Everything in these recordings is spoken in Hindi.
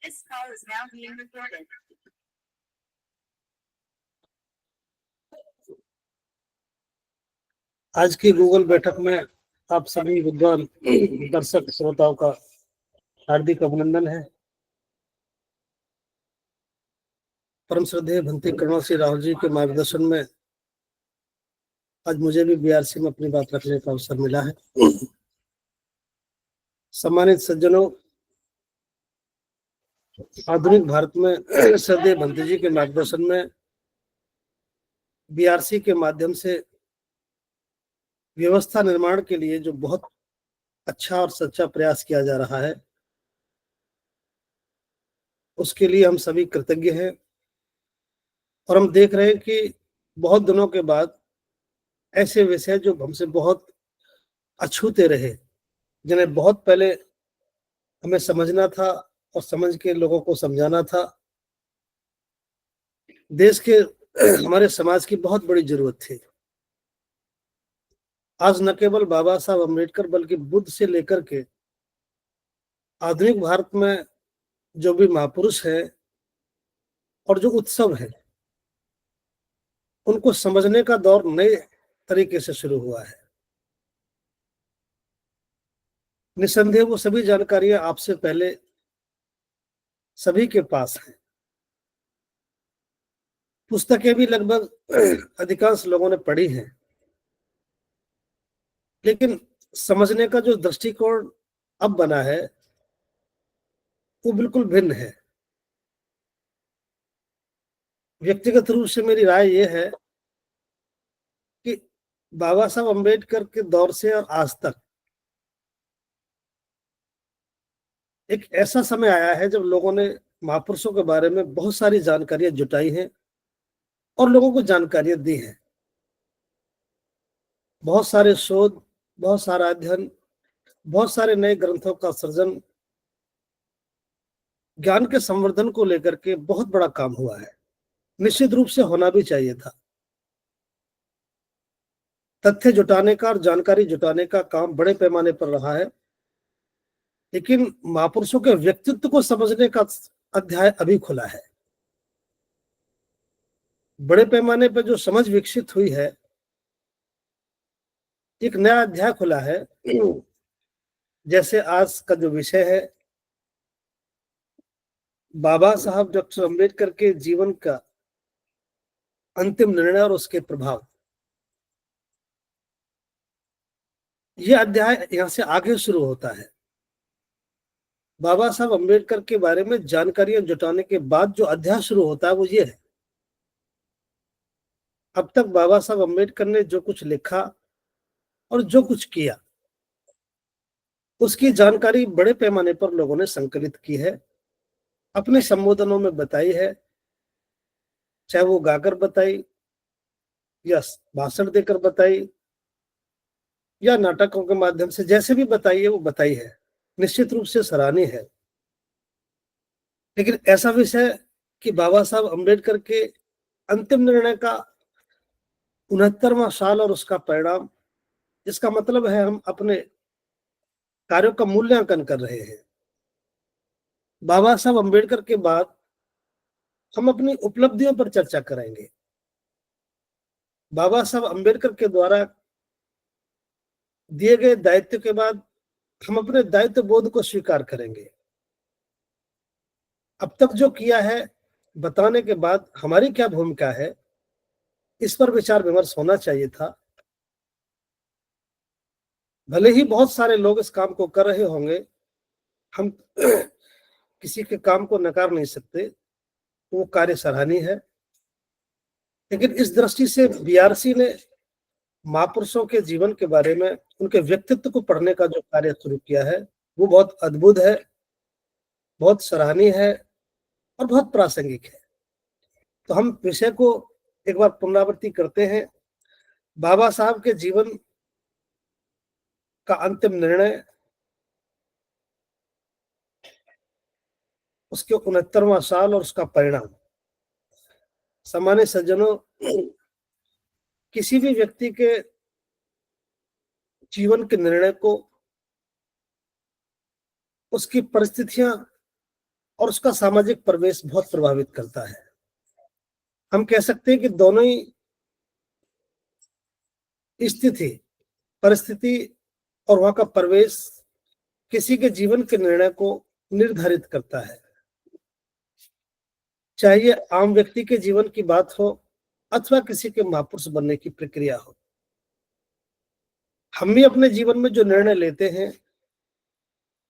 This call is now being recorded. आज की गूगल बैठक में आप सभी विद्वान दर्शक श्रोताओं का हार्दिक अभिनंदन है। परम श्रद्धेय भंते करुणा श्री राहुल जी के मार्गदर्शन में आज मुझे भी बीआरसी में अपनी बात रखने का अवसर मिला है। सम्मानित सज्जनों, आधुनिक भारत में श्रद्धेय भंते जी के मार्गदर्शन में बीआरसी के माध्यम से व्यवस्था निर्माण के लिए जो बहुत अच्छा और सच्चा प्रयास किया जा रहा है, उसके लिए हम सभी कृतज्ञ हैं। और हम देख रहे हैं कि बहुत दिनों के बाद ऐसे विषय जो हमसे बहुत अछूते रहे, जिन्हें बहुत पहले हमें समझना था और समझ के लोगों को समझाना था, देश के हमारे समाज की बहुत बड़ी जरूरत थी। आज न केवल बाबा साहब अम्बेडकर बल्कि बुद्ध से लेकर के आधुनिक भारत में जो भी महापुरुष है और जो उत्सव है, उनको समझने का दौर नए तरीके से शुरू हुआ है। निसंदेह वो सभी जानकारियां आपसे पहले सभी के पास हैं। पुस्तकें भी लगभग अधिकांश लोगों ने पढ़ी हैं, लेकिन समझने का जो दृष्टिकोण अब बना है वो बिल्कुल भिन्न है। व्यक्तिगत रूप से मेरी राय ये है कि बाबा साहब अम्बेडकर के दौर से और आज तक एक ऐसा समय आया है जब लोगों ने महापुरुषों के बारे में बहुत सारी जानकारियां जुटाई हैं और लोगों को जानकारियां दी हैं। बहुत सारे शोध, बहुत सारा अध्ययन, बहुत सारे नए ग्रंथों का सृजन, ज्ञान के संवर्धन को लेकर के बहुत बड़ा काम हुआ है। निश्चित रूप से होना भी चाहिए था। तथ्य जुटाने का और जानकारी जुटाने का काम बड़े पैमाने पर रहा है, लेकिन महापुरुषों के व्यक्तित्व को समझने का अध्याय अभी खुला है। बड़े पैमाने पर जो समझ विकसित हुई है, एक नया अध्याय खुला है। जैसे आज का जो विषय है, बाबा साहब डॉक्टर अम्बेडकर के जीवन का अंतिम निर्णय और उसके प्रभाव, यह अध्याय यहां से आगे शुरू होता है। बाबा साहब अम्बेडकर के बारे में जानकारियां जुटाने के बाद जो अध्याय शुरू होता है वो ये है। अब तक बाबा साहब अम्बेडकर ने जो कुछ लिखा और जो कुछ किया, उसकी जानकारी बड़े पैमाने पर लोगों ने संकलित की है, अपने संबोधनों में बताई है, चाहे वो गाकर बताई या भाषण देकर बताई या नाटकों के माध्यम से, जैसे भी बताई है वो बताई है, निश्चित रूप से सराहनीय है। लेकिन ऐसा विषय कि बाबा साहब अम्बेडकर के अंतिम निर्णय का 69वां साल और उसका परिणाम, इसका मतलब है हम अपने कार्यों का मूल्यांकन कर रहे हैं। बाबा साहब अम्बेडकर के बाद हम अपनी उपलब्धियों पर चर्चा करेंगे। बाबा साहब अम्बेडकर के द्वारा दिए गए दायित्व के बाद हम अपने दायित्व बोध को स्वीकार करेंगे। अब तक जो किया है बताने के बाद हमारी क्या भूमिका है, इस पर विचार विमर्श होना चाहिए था। भले ही बहुत सारे लोग इस काम को कर रहे होंगे, हम किसी के काम को नकार नहीं सकते, वो कार्य सराहनीय है। लेकिन इस दृष्टि से बीआरसी ने महापुरुषों के जीवन के बारे में, उनके व्यक्तित्व को पढ़ने का जो कार्य शुरू किया है, वो बहुत अद्भुत है, बहुत सराहनीय है और बहुत प्रासंगिक है। तो हम विषय को एक बार पुनरावृत्ति करते हैं। बाबा साहब के जीवन का अंतिम निर्णय, उसके 69वां साल और उसका परिणाम। सामान्य सज्जनों, किसी भी व्यक्ति के जीवन के निर्णय को उसकी परिस्थितियां और उसका सामाजिक परिवेश बहुत प्रभावित करता है। हम कह सकते हैं कि दोनों ही स्थिति, परिस्थिति और वहां का परिवेश किसी के जीवन के निर्णय को निर्धारित करता है। चाहे ये आम व्यक्ति के जीवन की बात हो अथवा किसी के महापुरुष बनने की प्रक्रिया हो। हम भी अपने जीवन में जो निर्णय लेते हैं,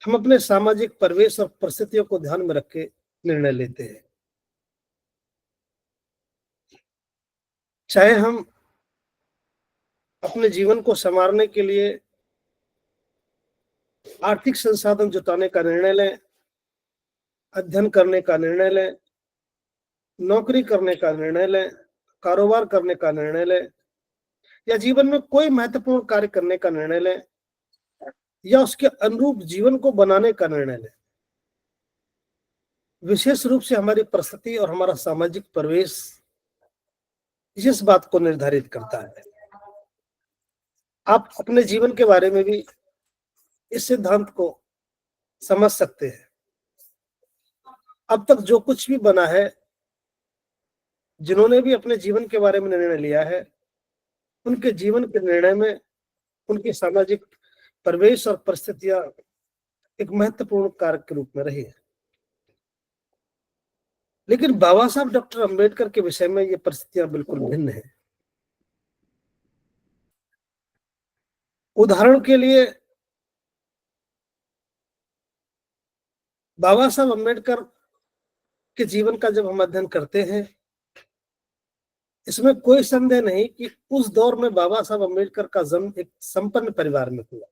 हम अपने सामाजिक परिवेश और परिस्थितियों को ध्यान में रख के निर्णय लेते हैं। चाहे हम अपने जीवन को संवारने के लिए आर्थिक संसाधन जुटाने का निर्णय लें, अध्ययन करने का निर्णय लें, नौकरी करने का निर्णय लें, कारोबार करने का निर्णय लें, या जीवन में कोई महत्वपूर्ण कार्य करने का निर्णय लें, या उसके अनुरूप जीवन को बनाने का निर्णय लें, विशेष रूप से हमारी परिस्थिति और हमारा सामाजिक परिवेश इस बात को निर्धारित करता है। आप अपने जीवन के बारे में भी इस सिद्धांत को समझ सकते हैं। अब तक जो कुछ भी बना है, जिन्होंने भी अपने जीवन के बारे में निर्णय लिया है, उनके जीवन के निर्णय में उनके सामाजिक परिवेश और परिस्थितियां एक महत्वपूर्ण कारक के रूप में रही है। लेकिन बाबा साहब डॉक्टर अंबेडकर के विषय में ये परिस्थितियां बिल्कुल भिन्न है। उदाहरण के लिए बाबा साहब अंबेडकर के जीवन का जब हम अध्ययन करते हैं, इसमें कोई संदेह नहीं कि उस दौर में बाबा साहब अंबेडकर का जन्म एक संपन्न परिवार में हुआ,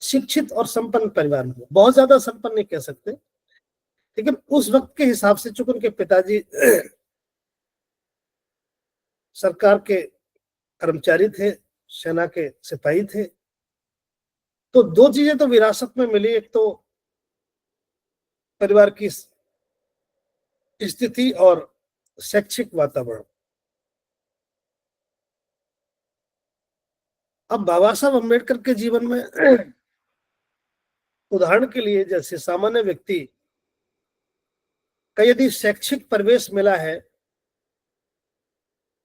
शिक्षित और संपन्न परिवार में हुआ। बहुत ज्यादा संपन्न नहीं कह सकते, लेकिन उस वक्त के हिसाब से चूंकि उनके पिताजी सरकार के कर्मचारी थे, सेना के सिपाही थे, तो दो चीजें तो विरासत में मिली। एक तो परिवार की स्थिति और शैक्षिक वातावरण। अब बाबा साहब अंबेडकर के जीवन में उदाहरण के लिए जैसे सामान्य व्यक्ति का यदि शैक्षिक परिवेश मिला है,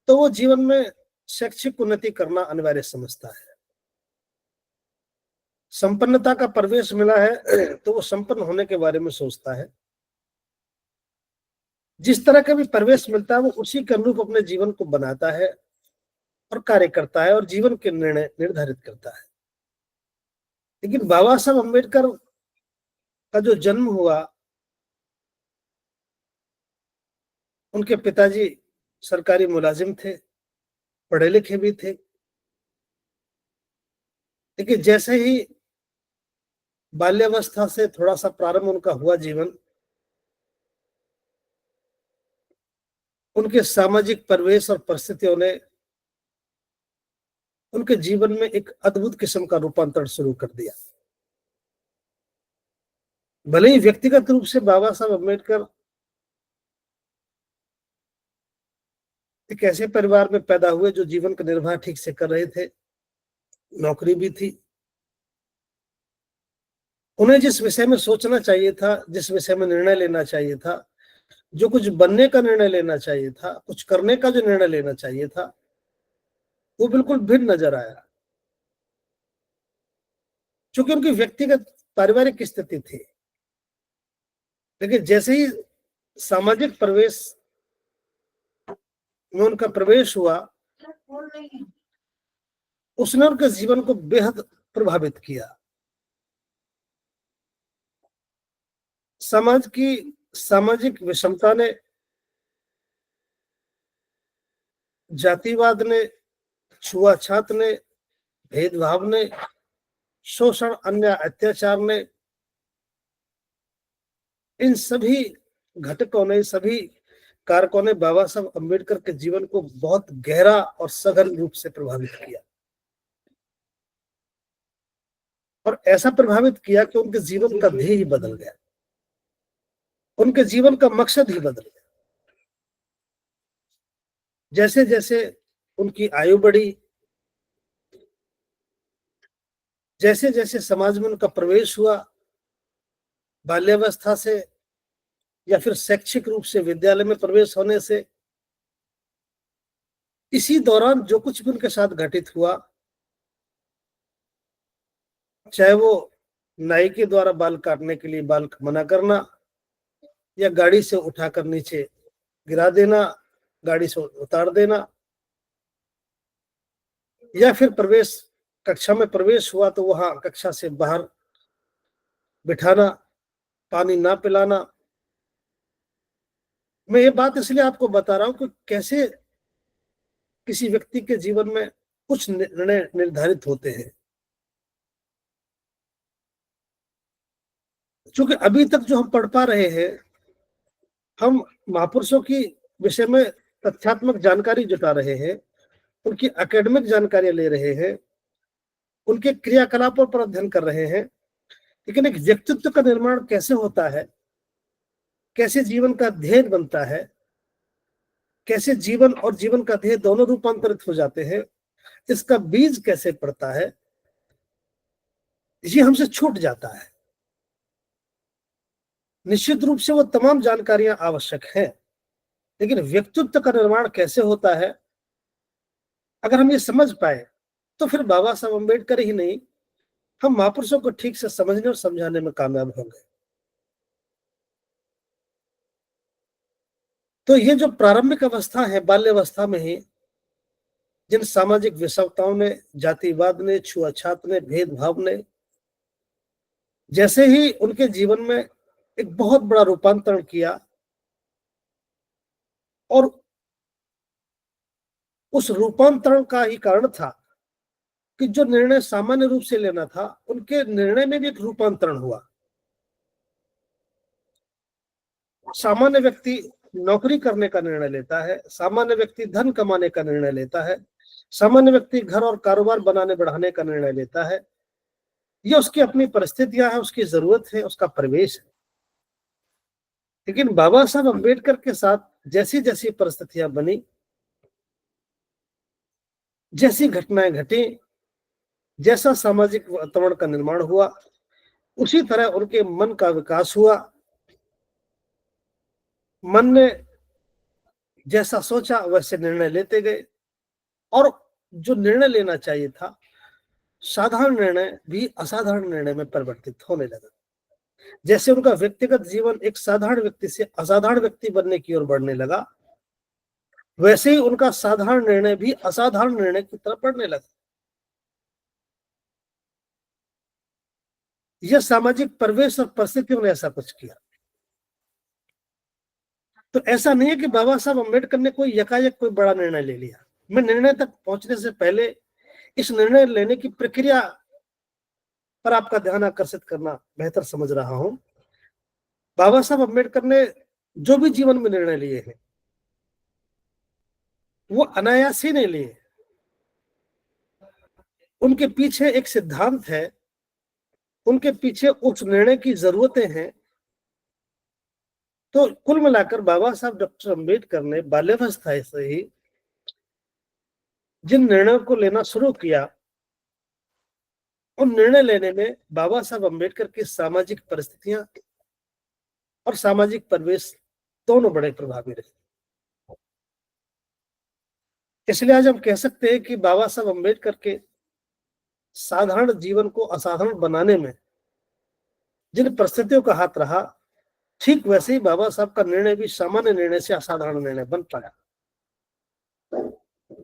तो वो जीवन में शैक्षिक उन्नति करना अनिवार्य समझता है। संपन्नता का परिवेश मिला है तो वो संपन्न होने के बारे में सोचता है। जिस तरह का भी परिवेश मिलता है वो उसी के अनुरूप अपने जीवन को बनाता है और कार्य करता है और जीवन के निर्णय निर्धारित करता है। लेकिन बाबा साहब अंबेडकर का जो जन्म हुआ, उनके पिताजी सरकारी मुलाजिम थे, पढ़े लिखे भी थे, लेकिन जैसे ही बाल्यावस्था से थोड़ा सा प्रारंभ उनका हुआ जीवन, उनके सामाजिक परिवेश और परिस्थितियों ने उनके जीवन में एक अद्भुत किस्म का रूपांतरण शुरू कर दिया। भले ही व्यक्तिगत रूप से बाबा साहब अंबेडकर एक ऐसे परिवार में पैदा हुए जो जीवन का निर्वाह ठीक से कर रहे थे, नौकरी भी थी, उन्हें जिस विषय में सोचना चाहिए था, जिस विषय में निर्णय लेना चाहिए था, जो कुछ बनने का निर्णय लेना चाहिए था, कुछ करने का जो निर्णय लेना चाहिए था, वो बिल्कुल भिन्न नजर आया। चूंकि उनकी व्यक्तिगत पारिवारिक स्थिति थी, लेकिन जैसे ही सामाजिक परिवेश में उनका प्रवेश हुआ, उसने उनके जीवन को बेहद प्रभावित किया। समाज की सामाजिक विषमता ने, जातिवाद ने, छुआछूत ने, भेदभाव ने, शोषण, अन्याय, अत्याचार ने, इन सभी घटकों ने, सभी कारकों ने बाबा साहब अंबेडकर के जीवन को बहुत गहरा और सघन रूप से प्रभावित किया। और ऐसा प्रभावित किया कि उनके जीवन का ध्येय ही बदल गया, उनके जीवन का मकसद ही बदल गया। जैसे जैसे उनकी आयु बढ़ी, जैसे जैसे समाज में उनका प्रवेश हुआ, बाल्यावस्था से या फिर शैक्षिक रूप से विद्यालय में प्रवेश होने से, इसी दौरान जो कुछ भी उनके साथ घटित हुआ, चाहे वो नाई के द्वारा बाल काटने के लिए बाल मना करना, या गाड़ी से उठाकर नीचे गिरा देना, गाड़ी से उतार देना, या फिर कक्षा में प्रवेश हुआ तो वहां कक्षा से बाहर बिठाना, पानी ना पिलाना। मैं ये बात इसलिए आपको बता रहा हूं कि कैसे किसी व्यक्ति के जीवन में कुछ निर्णय निर्धारित होते हैं। क्योंकि अभी तक जो हम पढ़ पा रहे हैं, हम महापुरुषों की विषय में तथ्यात्मक जानकारी जुटा रहे हैं, उनकी एकेडमिक जानकारी ले रहे हैं, उनके क्रियाकलापों पर अध्ययन कर रहे हैं, लेकिन एक व्यक्तित्व का निर्माण कैसे होता है, कैसे जीवन का ध्येय बनता है, कैसे जीवन और जीवन का ध्येय दोनों रूपांतरित हो जाते हैं, इसका बीज कैसे पड़ता है, ये हमसे छूट जाता है। निश्चित रूप से वो तमाम जानकारियां आवश्यक हैं, लेकिन व्यक्तित्व का निर्माण कैसे होता है, अगर हम ये समझ पाए तो फिर बाबा साहब अम्बेडकर ही नहीं, हम महापुरुषों को ठीक से समझने और समझाने में कामयाब होंगे। तो ये जो प्रारंभिक अवस्था है, बाल्यावस्था में ही जिन सामाजिक विषमताओं ने, जातिवाद ने, छुआछात ने, भेदभाव ने जैसे ही उनके जीवन में एक बहुत बड़ा रूपांतरण किया, और उस रूपांतरण का ही कारण था कि जो निर्णय सामान्य रूप से लेना था, उनके निर्णय में भी एक रूपांतरण हुआ। सामान्य व्यक्ति नौकरी करने का निर्णय लेता है, सामान्य व्यक्ति धन कमाने का निर्णय लेता है, सामान्य व्यक्ति घर और कारोबार बनाने बढ़ाने का निर्णय लेता है। ये उसकी अपनी परिस्थितियां हैं, उसकी जरूरत है, उसका परिवेश है। लेकिन बाबा साहब अम्बेडकर के साथ जैसी जैसी परिस्थितियां बनी, जैसी घटनाएं घटी, जैसा सामाजिक वातावरण का निर्माण हुआ, उसी तरह उनके मन का विकास हुआ। मन ने जैसा सोचा वैसे निर्णय लेते गए, और जो निर्णय लेना चाहिए था, साधारण निर्णय भी असाधारण निर्णय में परिवर्तित होने लगा। जैसे उनका व्यक्तिगत जीवन एक साधारण व्यक्ति से असाधारण व्यक्ति बनने की ओर बढ़ने लगा, वैसे ही उनका साधारण निर्णय भी असाधारण निर्णय की तरफ बढ़ने लगा। यह सामाजिक परिवेश और परिस्थितियों ने ऐसा कुछ किया। तो ऐसा नहीं है कि बाबा साहब अम्बेडकर ने कोई यकायक कोई बड़ा निर्णय ले लिया। मैं निर्णय तक पहुंचने से पहले इस निर्णय लेने की प्रक्रिया पर आपका ध्यान आकर्षित करना बेहतर समझ रहा हूं। बाबा साहब अम्बेडकर ने जो भी जीवन में निर्णय लिए हैं, वो अनायास ही नहीं लिए। उनके पीछे एक सिद्धांत है, उनके पीछे उस निर्णय की जरूरतें हैं। तो कुल मिलाकर बाबा साहब डॉक्टर अम्बेडकर ने बाल्यावस्था से ही जिन निर्णयों को लेना शुरू किया, उन निर्णय लेने में बाबा साहब अम्बेडकर की सामाजिक परिस्थितियां और सामाजिक परिवेश दोनों बड़े प्रभावी रहे। इसलिए आज हम कह सकते हैं कि बाबा साहब अम्बेडकर के साधारण जीवन को असाधारण बनाने में जिन परिस्थितियों का हाथ रहा, ठीक वैसे ही बाबा साहब का निर्णय भी सामान्य निर्णय से असाधारण निर्णय बन पाया।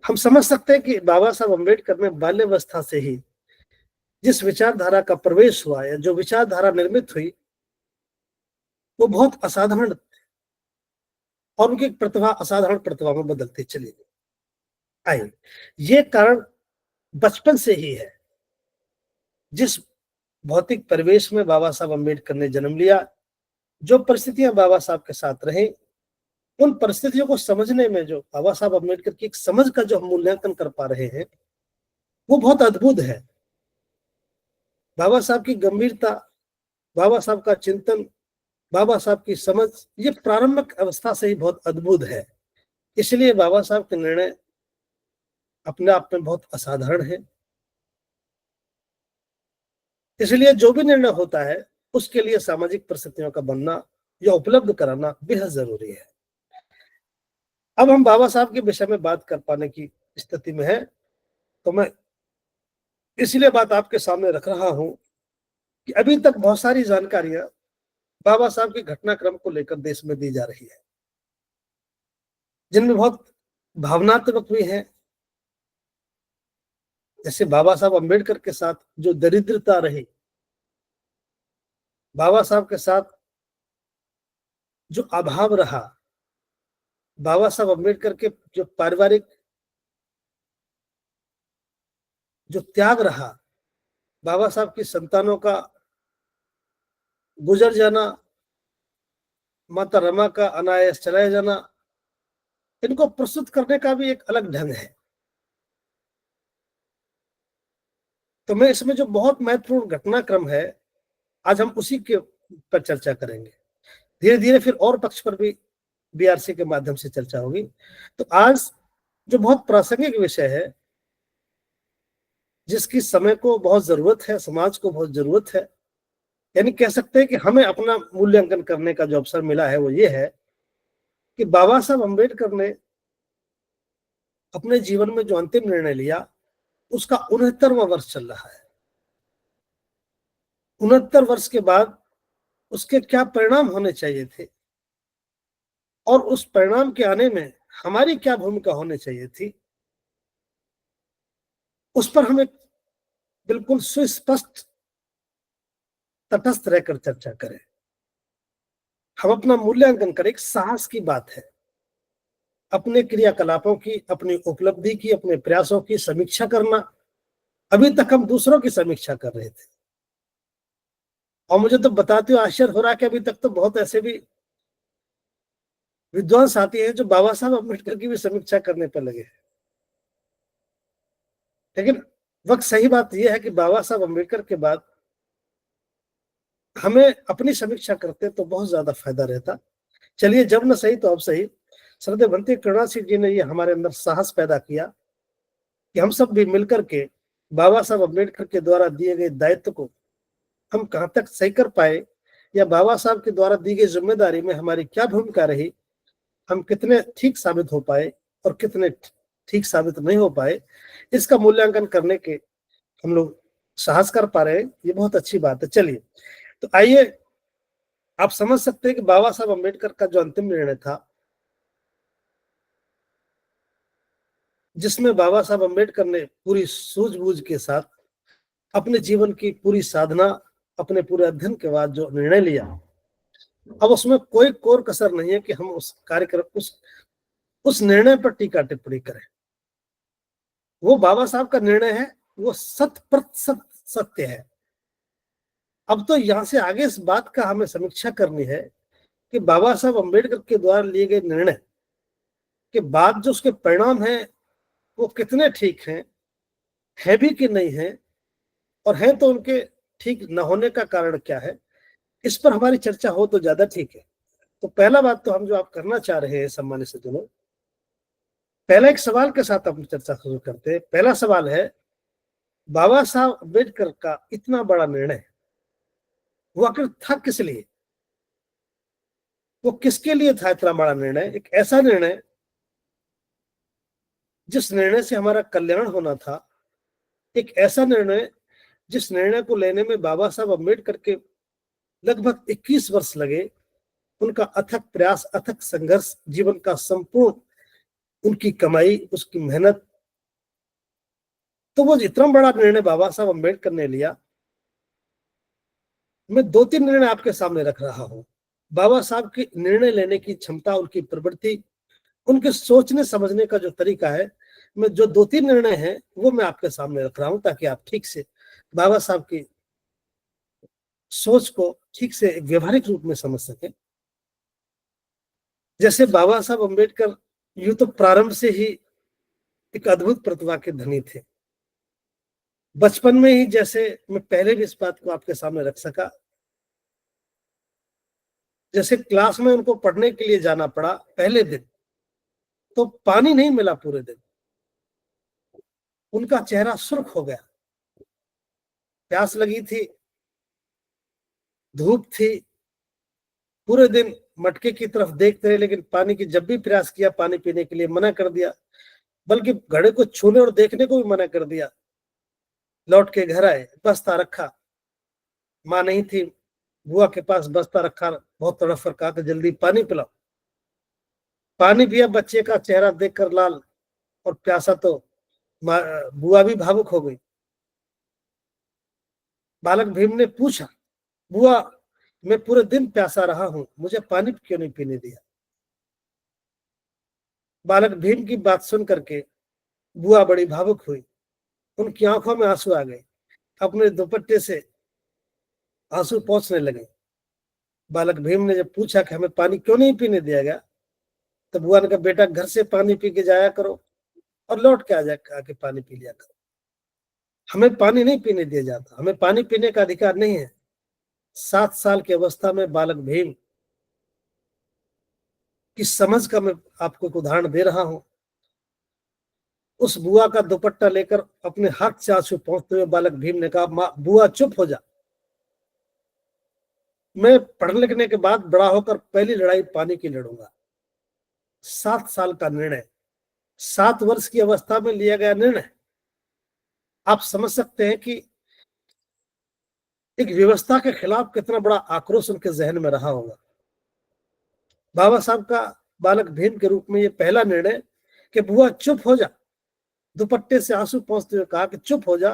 हम समझ सकते हैं कि बाबा साहब अम्बेडकर में बाल्यावस्था से ही जिस विचारधारा का प्रवेश हुआ या जो विचारधारा निर्मित हुई, वो बहुत असाधारण, और उनकी प्रतिभा असाधारण प्रतिभा में बदलती चली गई। आई ये कारण बचपन से ही है। जिस भौतिक परिवेश में बाबा साहब अम्बेडकर ने जन्म लिया, जो परिस्थितियां बाबा साहब के साथ रही, उन परिस्थितियों को समझने में जो बाबा साहब अम्बेडकर की एक समझ का जो हम मूल्यांकन कर पा रहे हैं, वो बहुत अद्भुत है। बाबा साहब की गंभीरता, बाबा साहब का चिंतन, बाबा साहब की समझ, ये प्रारंभिक अवस्था से ही बहुत अद्भुत है। इसलिए बाबा साहब के निर्णय अपने आप में बहुत असाधारण है। इसलिए जो भी निर्णय होता है, उसके लिए सामाजिक परिस्थितियों का बनना या उपलब्ध कराना बेहद जरूरी है। अब हम बाबा साहब के विषय में बात कर पाने की स्थिति में है, तो मैं इसलिए बात आपके सामने रख रहा हूं कि अभी तक बहुत सारी जानकारियां बाबा साहब के घटनाक्रम को लेकर देश में दी जा रही है, जिनमें बहुत भावनात्मक भी है। जैसे बाबा साहब अम्बेडकर के साथ जो दरिद्रता रही, बाबा साहब के साथ जो अभाव रहा, बाबा साहब अम्बेडकर के जो पारिवारिक जो त्याग रहा, बाबा साहब की संतानों का गुजर जाना, माता रमा का अनायास चला जाना, इनको प्रस्तुत करने का भी एक अलग ढंग है। तो मैं इसमें जो बहुत महत्वपूर्ण घटनाक्रम है, आज हम उसी के पर चर्चा करेंगे। धीरे धीरे फिर और पक्ष पर भी बीआरसी के माध्यम से चर्चा होगी। तो आज जो बहुत प्रासंगिक विषय है, जिसकी समय को बहुत जरूरत है, समाज को बहुत जरूरत है, यानी कह सकते हैं कि हमें अपना मूल्यांकन करने का जो अवसर मिला है, वो ये है कि बाबा साहब अम्बेडकर ने अपने जीवन में जो अंतिम निर्णय लिया, उसका 69वां वर्ष चल रहा है। 69 वर्ष के बाद उसके क्या परिणाम होने चाहिए थे और उस परिणाम के आने में हमारी क्या भूमिका होनी चाहिए थी, उस पर हमें बिल्कुल सुस्पष्ट तटस्थ रहकर चर्चा करें। हम अपना मूल्यांकन करें। एक साहस की बात है अपने क्रियाकलापों की, अपनी उपलब्धि की, अपने प्रयासों की समीक्षा करना। अभी तक हम दूसरों की समीक्षा कर रहे थे, और मुझे तो बताते हुए आश्चर्य हो रहा है कि अभी तक तो बहुत ऐसे भी विद्वान साथी हैं जो बाबा साहब अम्बेडकर की भी समीक्षा करने पर लगे हैं। लेकिन वक्त सही बात यह है कि बाबा साहब अम्बेडकर के बाद हमें अपनी समीक्षा करते तो बहुत ज्यादा फायदा रहता। चलिए, जब न सही तो अब सही। श्रद्धेय भंते करुणा सिंह जी ने ये हमारे अंदर साहस पैदा किया कि हम सब भी मिलकर के बाबा साहब अम्बेडकर के द्वारा दिए गए दायित्व को हम कहां तक सही कर पाए, या बाबा साहब के द्वारा दी गई जिम्मेदारी में हमारी क्या भूमिका रही, हम कितने ठीक साबित हो पाए और कितने ठीक साबित नहीं हो पाए, इसका मूल्यांकन करने के हम लोग साहस कर पा रहे हैं। ये बहुत अच्छी बात है। चलिए, तो आइए, आप समझ सकते हैं कि बाबा साहब अम्बेडकर का जो अंतिम निर्णय था, जिसमें बाबा साहब अम्बेडकर ने पूरी सूझबूझ के साथ अपने जीवन की पूरी साधना, अपने पूरे अध्ययन के बाद जो निर्णय लिया, अब उसमें कोई कोर कसर नहीं है कि हम उस कार्यक्रम उस निर्णय पर टीका टिप्पणी करें। वो बाबा साहब का निर्णय है, वो 100% सत्य है। अब तो यहां से आगे इस बात का हमें समीक्षा करनी है कि बाबा साहब अम्बेडकर के द्वारा लिए गए निर्णय के बाद जो उसके परिणाम हैं, वो कितने ठीक हैं, है भी कि नहीं है, और है तो उनके ठीक न होने का कारण क्या है, इस पर हमारी चर्चा हो तो ज्यादा ठीक है। तो पहला बात तो हम जो आप करना चाह रहे हैं सम्मानित सज्जनों, पहला एक सवाल के साथ हम चर्चा शुरू करते हैं। पहला सवाल है, बाबा साहब अम्बेडकर का इतना बड़ा निर्णय वो आखिर था किस लिए? वो किसके लिए था इतना बड़ा निर्णय? एक ऐसा निर्णय जिस निर्णय से हमारा कल्याण होना था, एक ऐसा निर्णय जिस निर्णय को लेने में बाबा साहब अम्बेडकर के लगभग 21 वर्ष लगे, उनका अथक प्रयास, अथक संघर्ष, जीवन का संपूर्ण उनकी कमाई, उसकी मेहनत। तो वो इतना बड़ा निर्णय बाबा साहब अम्बेडकर ने लिया। मैं 2-3 निर्णय आपके सामने रख रहा हूं। बाबा साहब की निर्णय लेने की क्षमता, उनकी प्रवृत्ति, उनके सोचने समझने का जो तरीका है, मैं जो 2-3 निर्णय हैं वो मैं आपके सामने रख रहा हूं, ताकि आप ठीक से बाबा साहब की सोच को ठीक से व्यवहारिक रूप में समझ सकें। जैसे बाबा साहब अम्बेडकर यूं तो प्रारंभ से ही एक अद्भुत प्रतिभा के धनी थे। बचपन में ही, जैसे मैं पहले भी इस बात को आपके सामने रख सका, जैसे क्लास में उनको पढ़ने के लिए जाना पड़ा पहले दिन, तो पानी नहीं मिला पूरे दिन, उनका चेहरा सुर्ख हो गया। प्यास लगी थी, धूप थी, पूरे दिन मटके की तरफ देखते रहे, लेकिन पानी की जब भी प्रयास किया पानी पीने के लिए मना कर दिया, बल्कि घड़े को छूने और देखने को भी मना कर दिया। लौट के घर आए, बस्ता रखा, माँ नहीं थी, बुआ के पास बस्ता रखा, बहुत तड़फ कर कहा कि जल्दी पानी पिलाओ। पानी पिया, बच्चे का चेहरा देखकर लाल और प्यासा तो बुआ भी भावुक हो गई। बालक भीम ने पूछा, बुआ मैं पूरे दिन प्यासा रहा हूं, मुझे पानी क्यों नहीं पीने दिया? बालक भीम की बात सुन करके बुआ बड़ी भावुक हुई, उनकी आंखों में आंसू आ गए, अपने दुपट्टे से आंसू पोंछने लगे। बालक भीम ने जब पूछा कि हमें पानी क्यों नहीं पीने दिया गया, तो बुआ ने कहा, बेटा घर से पानी पी के जाया करो और लौट के आ जाया आके पानी पी लिया करो। हमें पानी नहीं पीने दिया जाता, हमें पानी पीने का अधिकार नहीं है। 7 साल की अवस्था में बालक भीम की समझ का मैं आपको एक उदाहरण दे रहा हूं। उस बुआ का दुपट्टा लेकर अपने हाथ से आंसू पोंछते हुए बालक भीम ने कहा, माँ बुआ चुप हो जा, मैं पढ़ लिखने के बाद बड़ा होकर पहली लड़ाई पानी की लड़ूंगा। 7 साल का निर्णय, 7 वर्ष की अवस्था में लिया गया निर्णय। आप समझ सकते हैं कि एक व्यवस्था के खिलाफ कितना बड़ा आक्रोश उनके जहन में रहा होगा। बाबा साहब का बालक भीम के रूप में ये पहला निर्णय कि बुआ चुप हो जा, दुपट्टे से आंसू पोंछते हुए कहा कि चुप हो जा,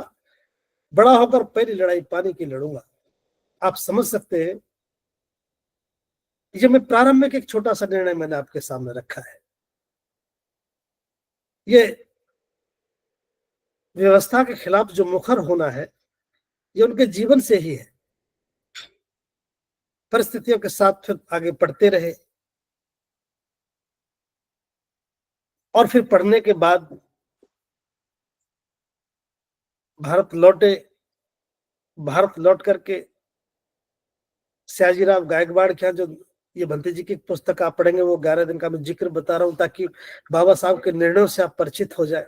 बड़ा होकर पहली लड़ाई पानी की लड़ूंगा। आप समझ सकते हैं, ये मैं प्रारंभिक एक छोटा सा निर्णय मैंने आपके सामने रखा है। ये व्यवस्था के खिलाफ जो मुखर होना है, ये उनके जीवन से ही है। परिस्थितियों के साथ फिर आगे पढ़ते रहे और फिर पढ़ने के बाद भारत लौटे। भारत लौट करके सयाजीराव गायकवाड़ के यहाँ जो ये भंते जी की पुस्तक आप पढ़ेंगे, वो 11 दिन का मैं जिक्र बता रहा हूं ताकि बाबा साहब के निर्णयों से आप परिचित हो जाए।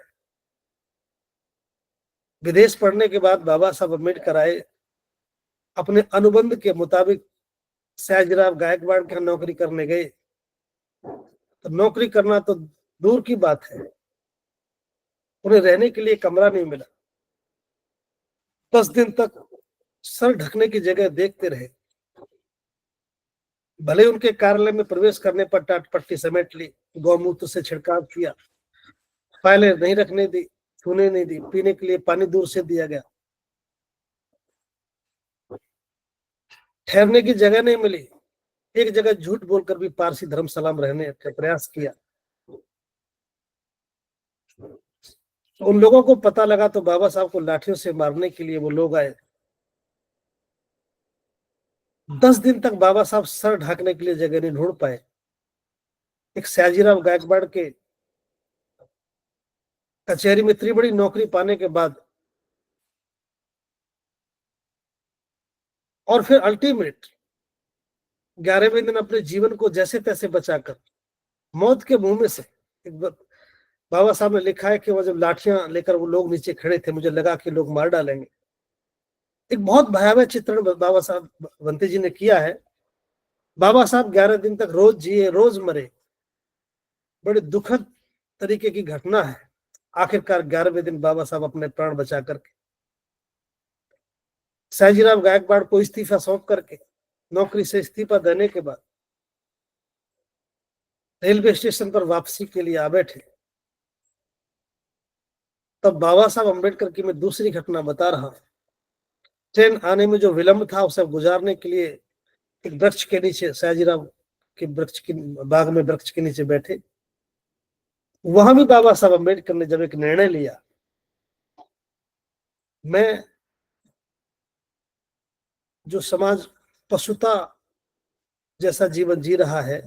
विदेश पढ़ने के बाद बाबा साहब अम्बेडकर आए, अपने अनुबंध के मुताबिक सयाजीराव गायकवाड़ के यहाँ नौकरी करने गए। तो नौकरी करना तो दूर की बात है, उन्हें रहने के लिए कमरा नहीं मिला। 10 दिन तक सर ढकने की जगह देखते रहे। भले उनके कार्यालय में प्रवेश करने पर टाट पट्टी समेट ली, गौमूत्र से छिड़काव किया, फाइलें नहीं रखने दी, छूने नहीं दी, पीने के लिए पानी दूर से दिया गया, ठहरने की जगह नहीं मिली, एक जगह झूठ बोलकर भी पारसी धर्मशाला में रहने का प्रयास किया। उन लोगों को पता लगा तो बाबा साहब को लाठियों से मारने के लिए वो लोग आए। 10 दिन तक बाबा साहब सर ढाकने के लिए जगह नहीं ढूंढ पाए। एक सयाजीराव गायकवाड़ के कचहरी में इतनी बड़ी नौकरी पाने के बाद और फिर अल्टीमेट 11वें दिन अपने जीवन को जैसे तैसे बचाकर मौत के मुंह में से बाबा साहब ने लिखा है कि वो जब लाठियां लेकर वो लोग नीचे खड़े थे, मुझे लगा कि लोग मार डालेंगे। एक बहुत भयावह चित्रण बाबा साहब भंते जी ने किया है। बाबा साहब 11 दिन तक रोज जिए, रोज मरे, बड़े दुखद तरीके की घटना है। आखिरकार 11वें दिन बाबा साहब अपने प्राण बचा करके सयाजीराव गायकवाड़ को इस्तीफा सौंप करके नौकरी से इस्तीफा देने के बाद रेलवे स्टेशन पर वापसी के लिए आ बैठे। तब बाबा साहब अम्बेडकर की मैं दूसरी घटना बता रहा हूं। ट्रेन आने में जो विलंब था उसे गुजारने के लिए एक वृक्ष के नीचे, सयाजीराव के वृक्ष के बाग में वृक्ष के नीचे बैठे। वहां भी बाबा साहब अम्बेडकर ने जब एक निर्णय लिया, मैं जो समाज पशुता जैसा जीवन जी रहा है,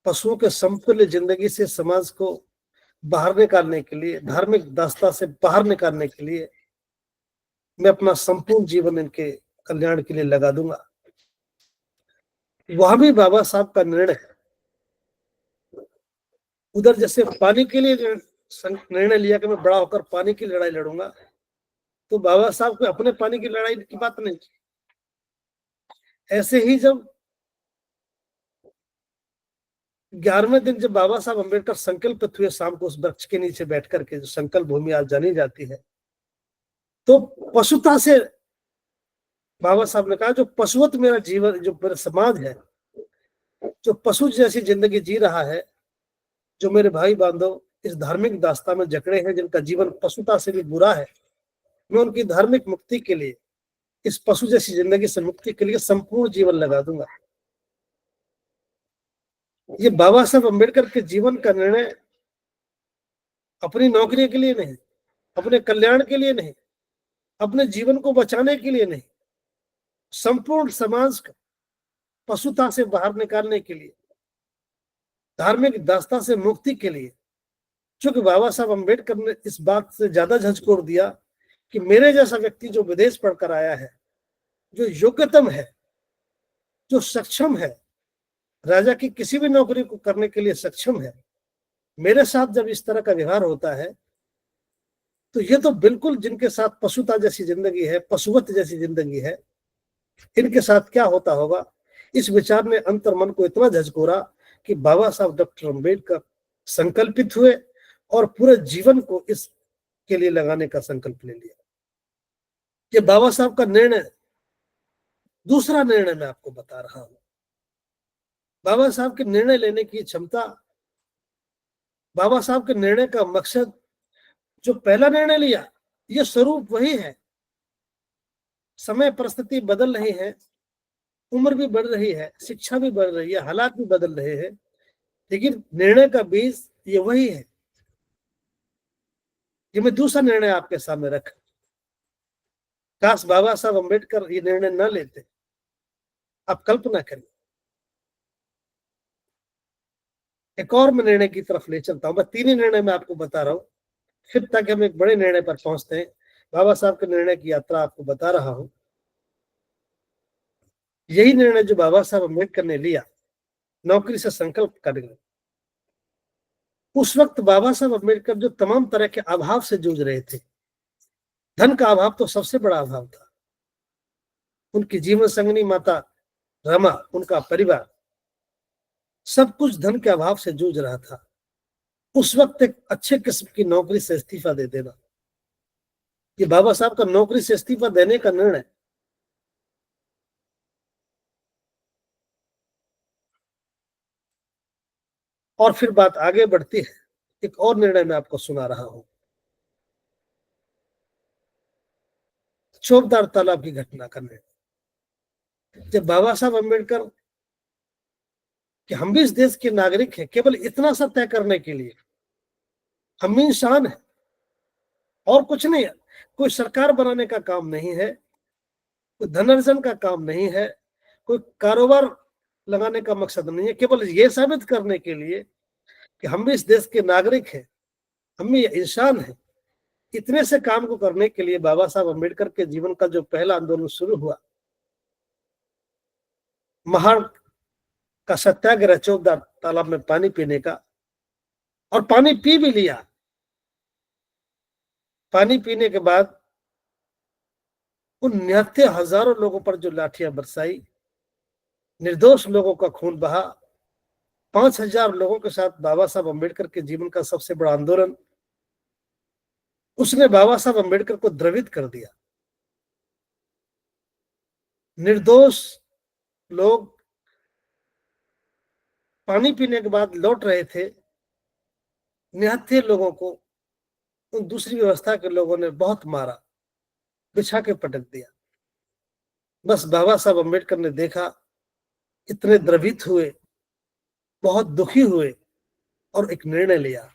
पशुओं के समतुल्य जिंदगी से समाज को बाहर निकालने के लिए, धार्मिक दास्ता से बाहर निकालने के लिए मैं अपना संपूर्ण जीवन इनके कल्याण के लिए लगा दूंगा। वहां भी बाबा साहब का निर्णय, उधर जैसे पानी के लिए निर्णय लिया कि मैं बड़ा होकर पानी की लड़ाई लड़ूंगा, तो बाबा साहब को अपने पानी की लड़ाई की बात नहीं, ऐसे ही जब 11वें दिन जब बाबा साहब अम्बेडकर संकल्पित हुए, शाम को उस वृक्ष के नीचे बैठ करके, जो संकल्प भूमि आज जानी जाती है, तो पशुता से बाबा साहब ने कहा, जो पशुवत मेरा जीवन, जो मेरा समाज है, जो पशु जैसी जिंदगी जी रहा है, जो मेरे भाई बांधव इस धार्मिक दास्ता में जकड़े हैं, जिनका जीवन पशुता से भी बुरा है, मैं उनकी धार्मिक मुक्ति के लिए, इस पशु जैसी जिंदगी से मुक्ति के लिए संपूर्ण जीवन लगा दूंगा। ये बाबा साहब अम्बेडकर के जीवन का निर्णय अपनी नौकरी के लिए नहीं, अपने कल्याण के लिए नहीं, अपने जीवन को बचाने के लिए नहीं, संपूर्ण समाज को पशुता से बाहर निकालने के लिए, धार्मिक दास्ता से मुक्ति के लिए। क्योंकि बाबा साहब अम्बेडकर ने इस बात से ज्यादा झंझोर दिया कि मेरे जैसा व्यक्ति जो विदेश पढ़कर आया है, जो योग्यतम है, जो सक्षम है, राजा की किसी भी नौकरी को करने के लिए सक्षम है, मेरे साथ जब इस तरह का व्यवहार होता है, तो ये तो बिल्कुल जिनके साथ पशुता जैसी जिंदगी है, पशुवत जैसी जिंदगी है, इनके साथ क्या होता होगा। इस विचार ने अंतर्मन को इतना झकझोरा कि बाबा साहब डॉक्टर अम्बेडकर संकल्पित हुए और पूरे जीवन को इसके लिए लगाने का संकल्प ले लिया। ये बाबा साहब का निर्णय, दूसरा निर्णय मैं आपको बता रहा हूं। बाबा साहब के निर्णय लेने की क्षमता, बाबा साहब के निर्णय का मकसद, जो पहला निर्णय लिया, ये स्वरूप वही है। समय परिस्थिति बदल रही है, उम्र भी बढ़ रही है, शिक्षा भी बढ़ रही है, हालात भी बदल रहे हैं, लेकिन निर्णय का बीज ये वही है। ये मैं दूसरा निर्णय आपके सामने रखा। काश बाबा साहब अम्बेडकर ये निर्णय न लेते। आप कल्पना करिए। एक और मैं निर्णय की तरफ ले चलता हूं। मैं तीन ही निर्णय मैं आपको बता रहा हूं, फिर ताकि हम एक बड़े निर्णय पर पहुंचते हैं। बाबा साहब के निर्णय की यात्रा आपको बता रहा हूं। यही निर्णय जो बाबा साहब अम्बेडकर ने लिया, नौकरी से संकल्प करने। उस वक्त बाबा साहब अम्बेडकर जो तमाम तरह के अभाव से जूझ रहे थे, धन का अभाव तो सबसे बड़ा अभाव था। उनकी जीवन संगनी माता रमा, उनका परिवार, सब कुछ धन के अभाव से जूझ रहा था। उस वक्त एक अच्छे किस्म की नौकरी से इस्तीफा दे देना, ये बाबा साहब का नौकरी से इस्तीफा देने का निर्णय, और फिर बात आगे बढ़ती है। एक और निर्णय मैं आपको सुना रहा हूं। चौबदार तालाब की घटना का निर्णय। जब बाबा साहब अम्बेडकर कि हम भी इस देश के नागरिक हैं, केवल इतना सा तय करने के लिए, हम भी इंसान हैं और कुछ नहीं है। कोई सरकार बनाने का काम नहीं है, कोई धनार्जन का काम नहीं है, कोई कारोबार लगाने का मकसद नहीं है, केवल ये साबित करने के लिए कि हम भी इस देश के नागरिक हैं, हम भी इंसान हैं। इतने से काम को करने के लिए बाबा साहब अम्बेडकर के जीवन का जो पहला आंदोलन शुरू हुआ, महाड़ का सत्याग्रह, चौबदार तालाब में पानी पीने का, और पानी पी भी लिया। पानी पीने के बाद उन निहत्थे हजारों लोगों पर जो लाठियां बरसाई, निर्दोष लोगों का खून बहा। 5,000 लोगों के साथ बाबा साहब अम्बेडकर के जीवन का सबसे बड़ा आंदोलन, उसने बाबा साहब अम्बेडकर को द्रवित कर दिया। निर्दोष लोग पानी पीने के बाद लौट रहे थे, निहत्थे लोगों को उन दूसरी व्यवस्था के लोगों ने बहुत मारा, बिछा के पटक दिया। बस बाबा साहब अम्बेडकर ने देखा, इतने द्रवित हुए, बहुत दुखी हुए और एक निर्णय लिया।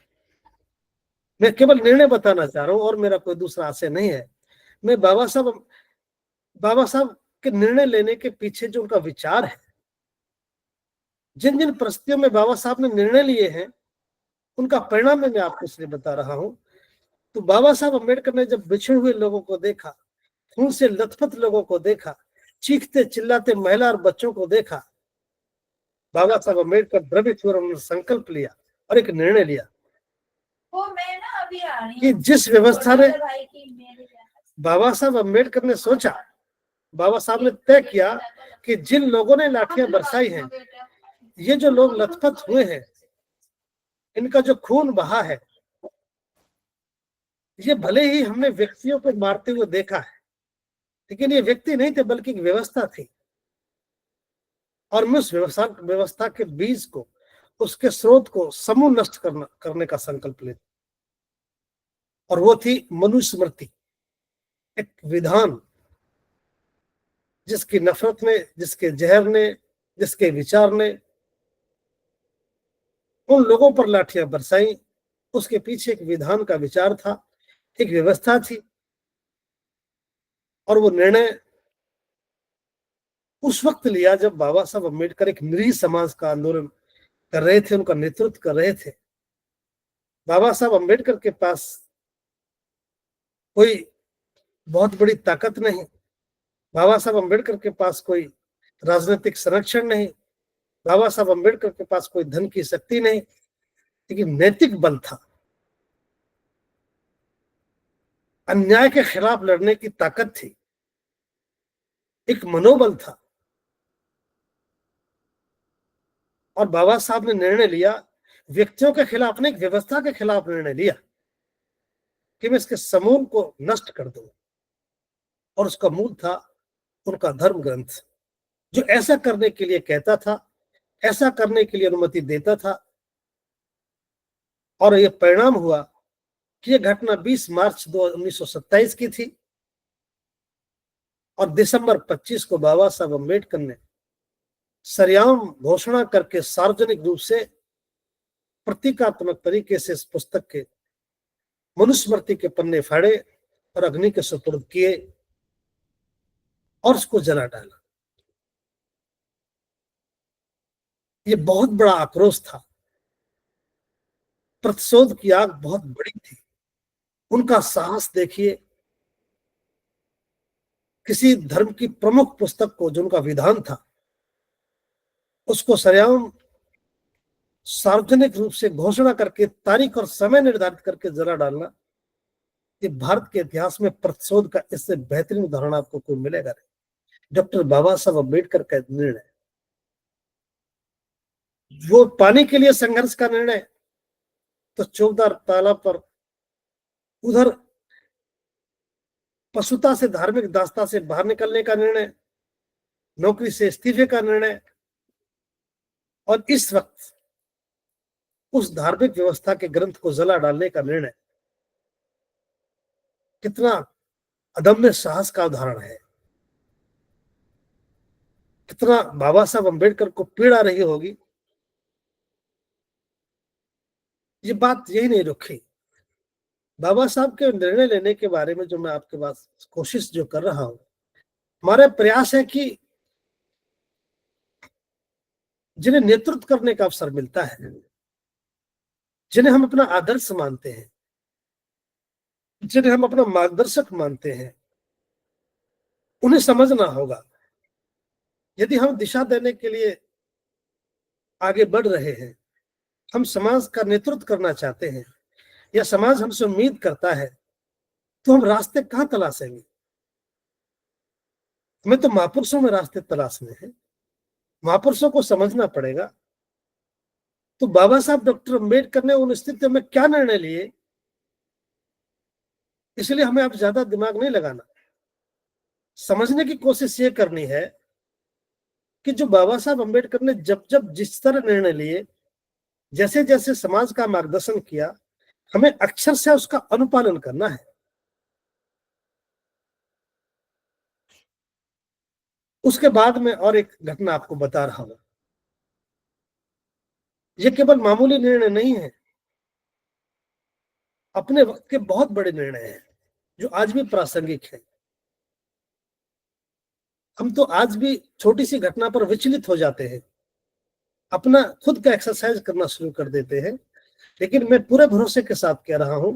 मैं केवल निर्णय बताना चाह रहा हूं और मेरा कोई दूसरा आशय नहीं है। मैं बाबा साहब के निर्णय लेने के पीछे जो उनका विचार है, जिन जिन परिस्थितियों में बाबा साहब ने निर्णय लिए हैं, उनका परिणाम मैं आपको इसलिए बता रहा हूं। तो बाबा साहब अम्बेडकर ने जब बिछड़े हुए लोगों को देखा, खून से लथपथ लोगों को देखा, चीखते चिल्लाते महिला और बच्चों को देखा, बाबा साहब अम्बेडकर द्रवित हुए, उन्होंने संकल्प लिया और एक निर्णय लिया कि जिस व्यवस्था ने, बाबा साहब अम्बेडकर ने सोचा बाबा साहब ने तय किया कि जिन लोगों ने लाठियां बरसाई हैं, ये जो लोग लथपथ हुए हैं, इनका जो खून बहा है, ये भले ही हमने व्यक्तियों को मारते हुए देखा है, लेकिन ये व्यक्ति नहीं थे बल्कि एक व्यवस्था थी। और मैं उस व्यवस्था के बीज को, उसके स्रोत को समूल नष्ट करने का संकल्प लेता। और वो थी मनुस्मृति, एक विधान जिसकी नफरत ने, जिसके जहर ने, जिसके विचार ने उन लोगों पर लाठियां बरसाई। उसके पीछे एक विधान का विचार था, एक व्यवस्था थी। और वो निर्णय उस वक्त लिया जब बाबा साहब अम्बेडकर एक निरीह समाज का आंदोलन कर रहे थे, उनका नेतृत्व कर रहे थे। बाबा साहब अम्बेडकर के पास कोई बहुत बड़ी ताकत नहीं, बाबा साहब अम्बेडकर के पास कोई राजनीतिक संरक्षण नहीं, बाबा साहब अम्बेडकर के पास कोई धन की शक्ति नहीं, लेकिन नैतिक बल था, अन्याय के खिलाफ लड़ने की ताकत थी, एक मनोबल था। और बाबा साहब ने निर्णय लिया, व्यक्तियों के खिलाफ नहीं, व्यवस्था के खिलाफ निर्णय लिया कि मैं इसके समूल को नष्ट कर दूं। और उसका मूल था उनका धर्म ग्रंथ, जो ऐसा करने के लिए कहता था, ऐसा करने के लिए अनुमति देता था। और यह परिणाम हुआ कि यह घटना 20 मार्च 1927 की थी। और दिसंबर 25 को बाबा साहब अम्बेडकर ने सरेआम घोषणा करके सार्वजनिक रूप से प्रतीकात्मक तरीके से इस पुस्तक के मनुस्मृति के पन्ने फाड़े और अग्नि के सुपुर्द किए और उसको जला डाला। ये बहुत बड़ा आक्रोश था, प्रतिशोध की आग बहुत बड़ी थी। उनका साहस देखिए, किसी धर्म की प्रमुख पुस्तक को, जो उनका विधान था, उसको सरेआम सार्वजनिक रूप से घोषणा करके तारीख और समय निर्धारित करके जला डालना, ये भारत के इतिहास में प्रतिशोध का इससे बेहतरीन उदाहरण आपको कोई मिलेगा नहीं। डॉक्टर बाबा साहब अम्बेडकर का निर्णय, वो पानी के लिए संघर्ष का निर्णय, तो चौबदार तालाब पर उधर पशुता से धार्मिक दासता से बाहर निकलने का निर्णय, नौकरी से इस्तीफे का निर्णय, और इस वक्त उस धार्मिक व्यवस्था के ग्रंथ को जला डालने का निर्णय, कितना अदम्य साहस का उदाहरण है। कितना बाबा साहब अम्बेडकर को पीड़ा रही होगी। ये बात यही नहीं रुकी। बाबा साहब के निर्णय लेने के बारे में जो मैं आपके पास कोशिश जो कर रहा हूं, हमारा प्रयास है कि जिन्हें नेतृत्व करने का अवसर मिलता है, जिन्हें हम अपना आदर्श मानते हैं, जिन्हें हम अपना मार्गदर्शक मानते हैं, उन्हें समझना होगा। यदि हम दिशा देने के लिए आगे बढ़ रहे हैं, हम समाज का नेतृत्व करना चाहते हैं, या समाज हमसे उम्मीद करता है, तो हम रास्ते कहां तलाशेंगे? हमें तो महापुरुषों में रास्ते तलाशने हैं, महापुरुषों को समझना पड़ेगा। तो बाबा साहब डॉक्टर अम्बेडकर ने उन स्थितियों में क्या निर्णय लिए, इसलिए हमें अब ज्यादा दिमाग नहीं लगाना। समझने की कोशिश ये करनी है कि जो बाबा साहब अम्बेडकर ने जब जब जिस तरह निर्णय लिए, जैसे जैसे समाज का मार्गदर्शन किया, हमें अक्षर से उसका अनुपालन करना है। उसके बाद में और एक घटना आपको बता रहा हूं। ये केवल मामूली निर्णय नहीं है, अपने वक्त के बहुत बड़े निर्णय हैं जो आज भी प्रासंगिक हैं। हम तो आज भी छोटी सी घटना पर विचलित हो जाते हैं, अपना खुद का एक्सरसाइज करना शुरू कर देते हैं। लेकिन मैं पूरे भरोसे के साथ कह रहा हूं,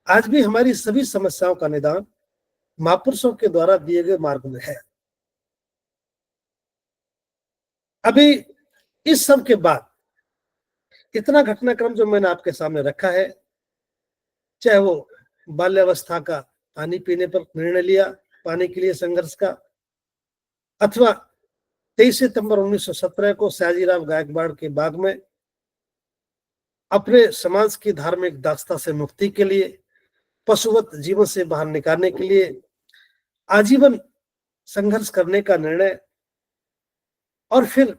आज भी हमारी सभी समस्याओं का निदान महापुरुषों के द्वारा दिए गए मार्ग में है। अभी इस सब के बाद इतना घटनाक्रम जो मैंने आपके सामने रखा है, चाहे वो बाल्यावस्था का पानी पीने पर निर्णय लिया, पानी के लिए संघर्ष का, अथवा 23 सितंबर 1917 को सयाजीराव गायकवाड़ के बाग में अपने समाज की धार्मिक दास्ता से मुक्ति के लिए, पशुवत जीवन से बाहर निकालने के लिए आजीवन संघर्ष करने का निर्णय, और फिर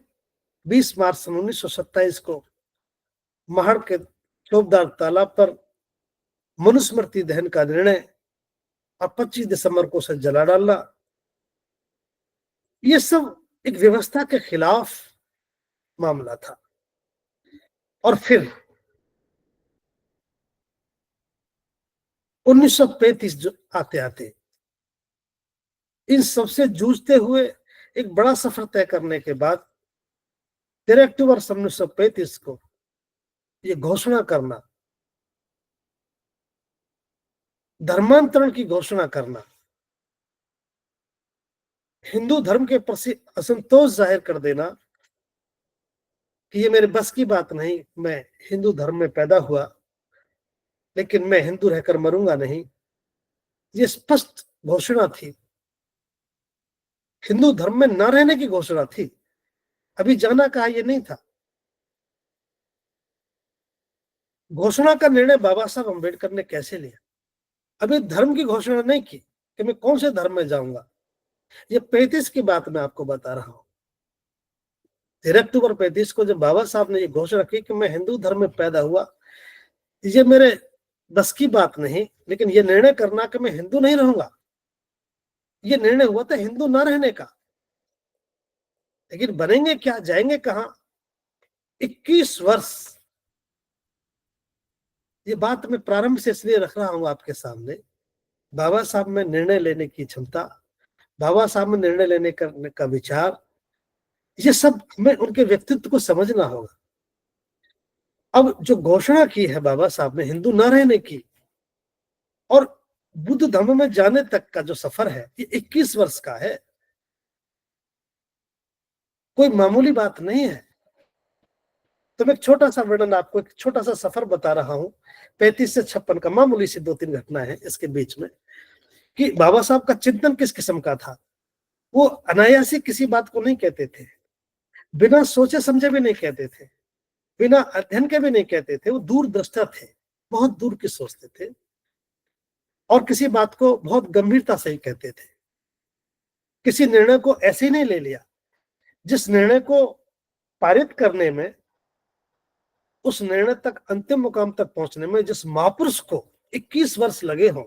20 मार्च सन 1927 को महड़ के चौबदार तालाब पर मनुस्मृति दहन का निर्णय और 25 दिसंबर को उसे जला डालना, ये सब एक व्यवस्था के खिलाफ मामला था। और फिर 1935 जो आते आते इन सबसे जूझते हुए एक बड़ा सफर तय करने के बाद 13 अक्टूबर 1935 को ये घोषणा करना, धर्मांतरण की घोषणा करना, हिंदू धर्म के प्रति असंतोष जाहिर कर देना कि ये मेरे बस की बात नहीं, मैं हिंदू धर्म में पैदा हुआ लेकिन मैं हिंदू रहकर मरूंगा नहीं, ये स्पष्ट घोषणा थी। हिंदू धर्म में न रहने की घोषणा थी, अभी जाना कहा ये नहीं था। घोषणा का निर्णय बाबा साहब अम्बेडकर ने कैसे लिया? अभी धर्म की घोषणा नहीं की कि मैं कौन से धर्म में जाऊंगा, ये 35 की बात मैं आपको बता रहा हूं। 13 अक्टूबर 35 को जब बाबा साहब ने ये घोषणा की कि मैं हिंदू धर्म में पैदा हुआ, ये मेरे बस की बात नहीं, लेकिन ये निर्णय करना कि मैं हिंदू नहीं रहूंगा, ये निर्णय हुआ था हिंदू ना रहने का। लेकिन बनेंगे क्या, जाएंगे कहां? 21 वर्ष, ये बात मैं प्रारंभ से इसलिए रख रहा हूं आपके सामने। बाबा साहब में निर्णय लेने की क्षमता, बाबा साहब में निर्णय लेने का विचार, ये सब हमें उनके व्यक्तित्व को समझना होगा। अब जो घोषणा की है बाबा साहब ने हिंदू न रहने की और बुद्ध धर्म में जाने तक का जो सफर है, ये 21 वर्ष का है, कोई मामूली बात नहीं है। तो मैं एक छोटा सा वर्णन, आपको एक छोटा सा सफर बता रहा हूं। 35 से 56 का मामूली सी 2-3 घटना है इसके बीच में, कि बाबा साहब का चिंतन किस किस्म का था। वो अनायासी किसी बात को नहीं कहते थे, बिना सोचे समझे भी नहीं कहते थे, बिना अध्ययन के भी नहीं कहते थे। वो दूरदृष्टा थे, बहुत दूर की सोचते थे और किसी बात को बहुत गंभीरता से ही कहते थे। किसी निर्णय को ऐसे ही नहीं ले लिया। जिस निर्णय को पारित करने में, उस निर्णय तक, अंतिम मुकाम तक पहुंचने में जिस महापुरुष को 21 वर्ष लगे हों,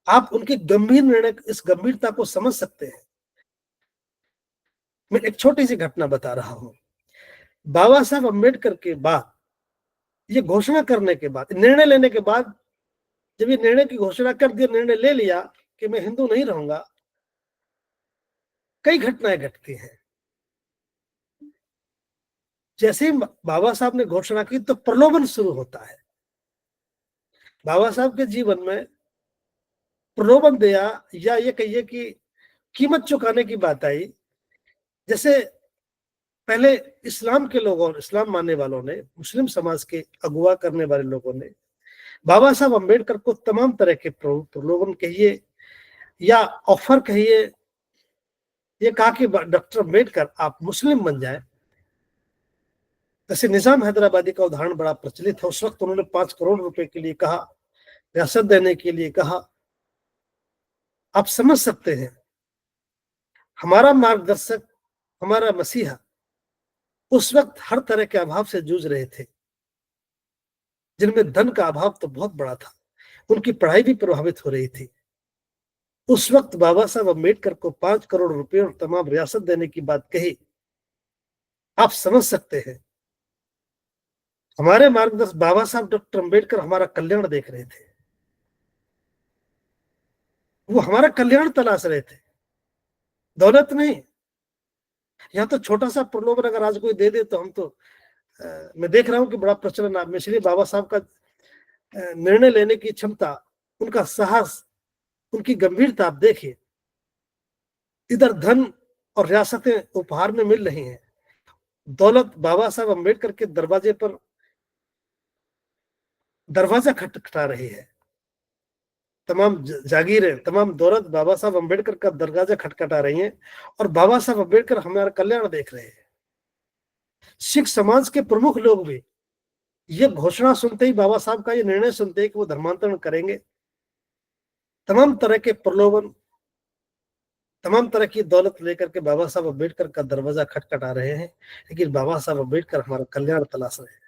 आप उनके गंभीर निर्णय, इस गंभीरता को समझ सकते हैं। मैं एक छोटी सी घटना बता रहा हूं। बाबा साहब अम्बेडकर के बाद, ये घोषणा करने के बाद, निर्णय लेने के बाद, जब ये निर्णय की घोषणा कर दिया, निर्णय ले लिया कि मैं हिंदू नहीं रहूंगा, कई घटनाएं घटती हैं। जैसे ही बाबा साहब ने घोषणा की तो प्रलोभन शुरू होता है। बाबा साहब के जीवन में प्रलोभन दिया, या ये कहिए कि कीमत चुकाने की बात आई। जैसे पहले इस्लाम के लोगों, इस्लाम मानने वालों ने, मुस्लिम समाज के अगुवा करने वाले लोगों ने बाबा साहब अम्बेडकर को तमाम तरह के प्रलोभन कहिए या ऑफर कहिए, ये कहा कि डॉक्टर अम्बेडकर आप मुस्लिम बन जाए। जैसे निजाम हैदराबादी का उदाहरण बड़ा प्रचलित है। उस वक्त उन्होंने 5 करोड़ रुपए के लिए कहा, रियासत देने के लिए कहा। आप समझ सकते हैं, हमारा मार्गदर्शक, हमारा मसीहा उस वक्त हर तरह के अभाव से जूझ रहे थे, जिनमें धन का अभाव तो बहुत बड़ा था। उनकी पढ़ाई भी प्रभावित हो रही थी। उस वक्त बाबा साहब अम्बेडकर को 5 करोड़ रुपए और तमाम रियासत देने की बात कही। आप समझ सकते हैं, हमारे मार्गदर्शक बाबा साहब डॉक्टर अम्बेडकर हमारा कल्याण देख रहे थे। वो हमारा कल्याण तलाश रहे थे, दौलत नहीं। यहां तो छोटा सा प्रलोभन अगर आज कोई दे दे तो हम तो मैं देख रहा हूं कि बड़ा प्रचलन में, इसलिए बाबा साहब का निर्णय लेने की क्षमता, उनका साहस, उनकी गंभीरता आप देखिए। इधर धन और रियासतें उपहार में मिल रही हैं, दौलत बाबा साहब अम्बेडकर के दरवाजे पर दरवाजा खटखटा रही है, तमाम जागीरें, तमाम दौलत बाबा साहब अम्बेडकर का दरवाजा खटखटा रही हैं और बाबा साहब अम्बेडकर हमारा कल्याण देख रहे हैं। सिख समाज के प्रमुख लोग भी ये घोषणा सुनते ही, बाबा साहब का ये निर्णय सुनते ही कि वो धर्मांतरण करेंगे, तमाम तरह के प्रलोभन, तमाम तरह की दौलत लेकर के बाबा साहब अम्बेडकर का दरवाजा खटखटा रहे हैं, लेकिन बाबा साहब अम्बेडकर हमारा कल्याण तलाश रहे हैं।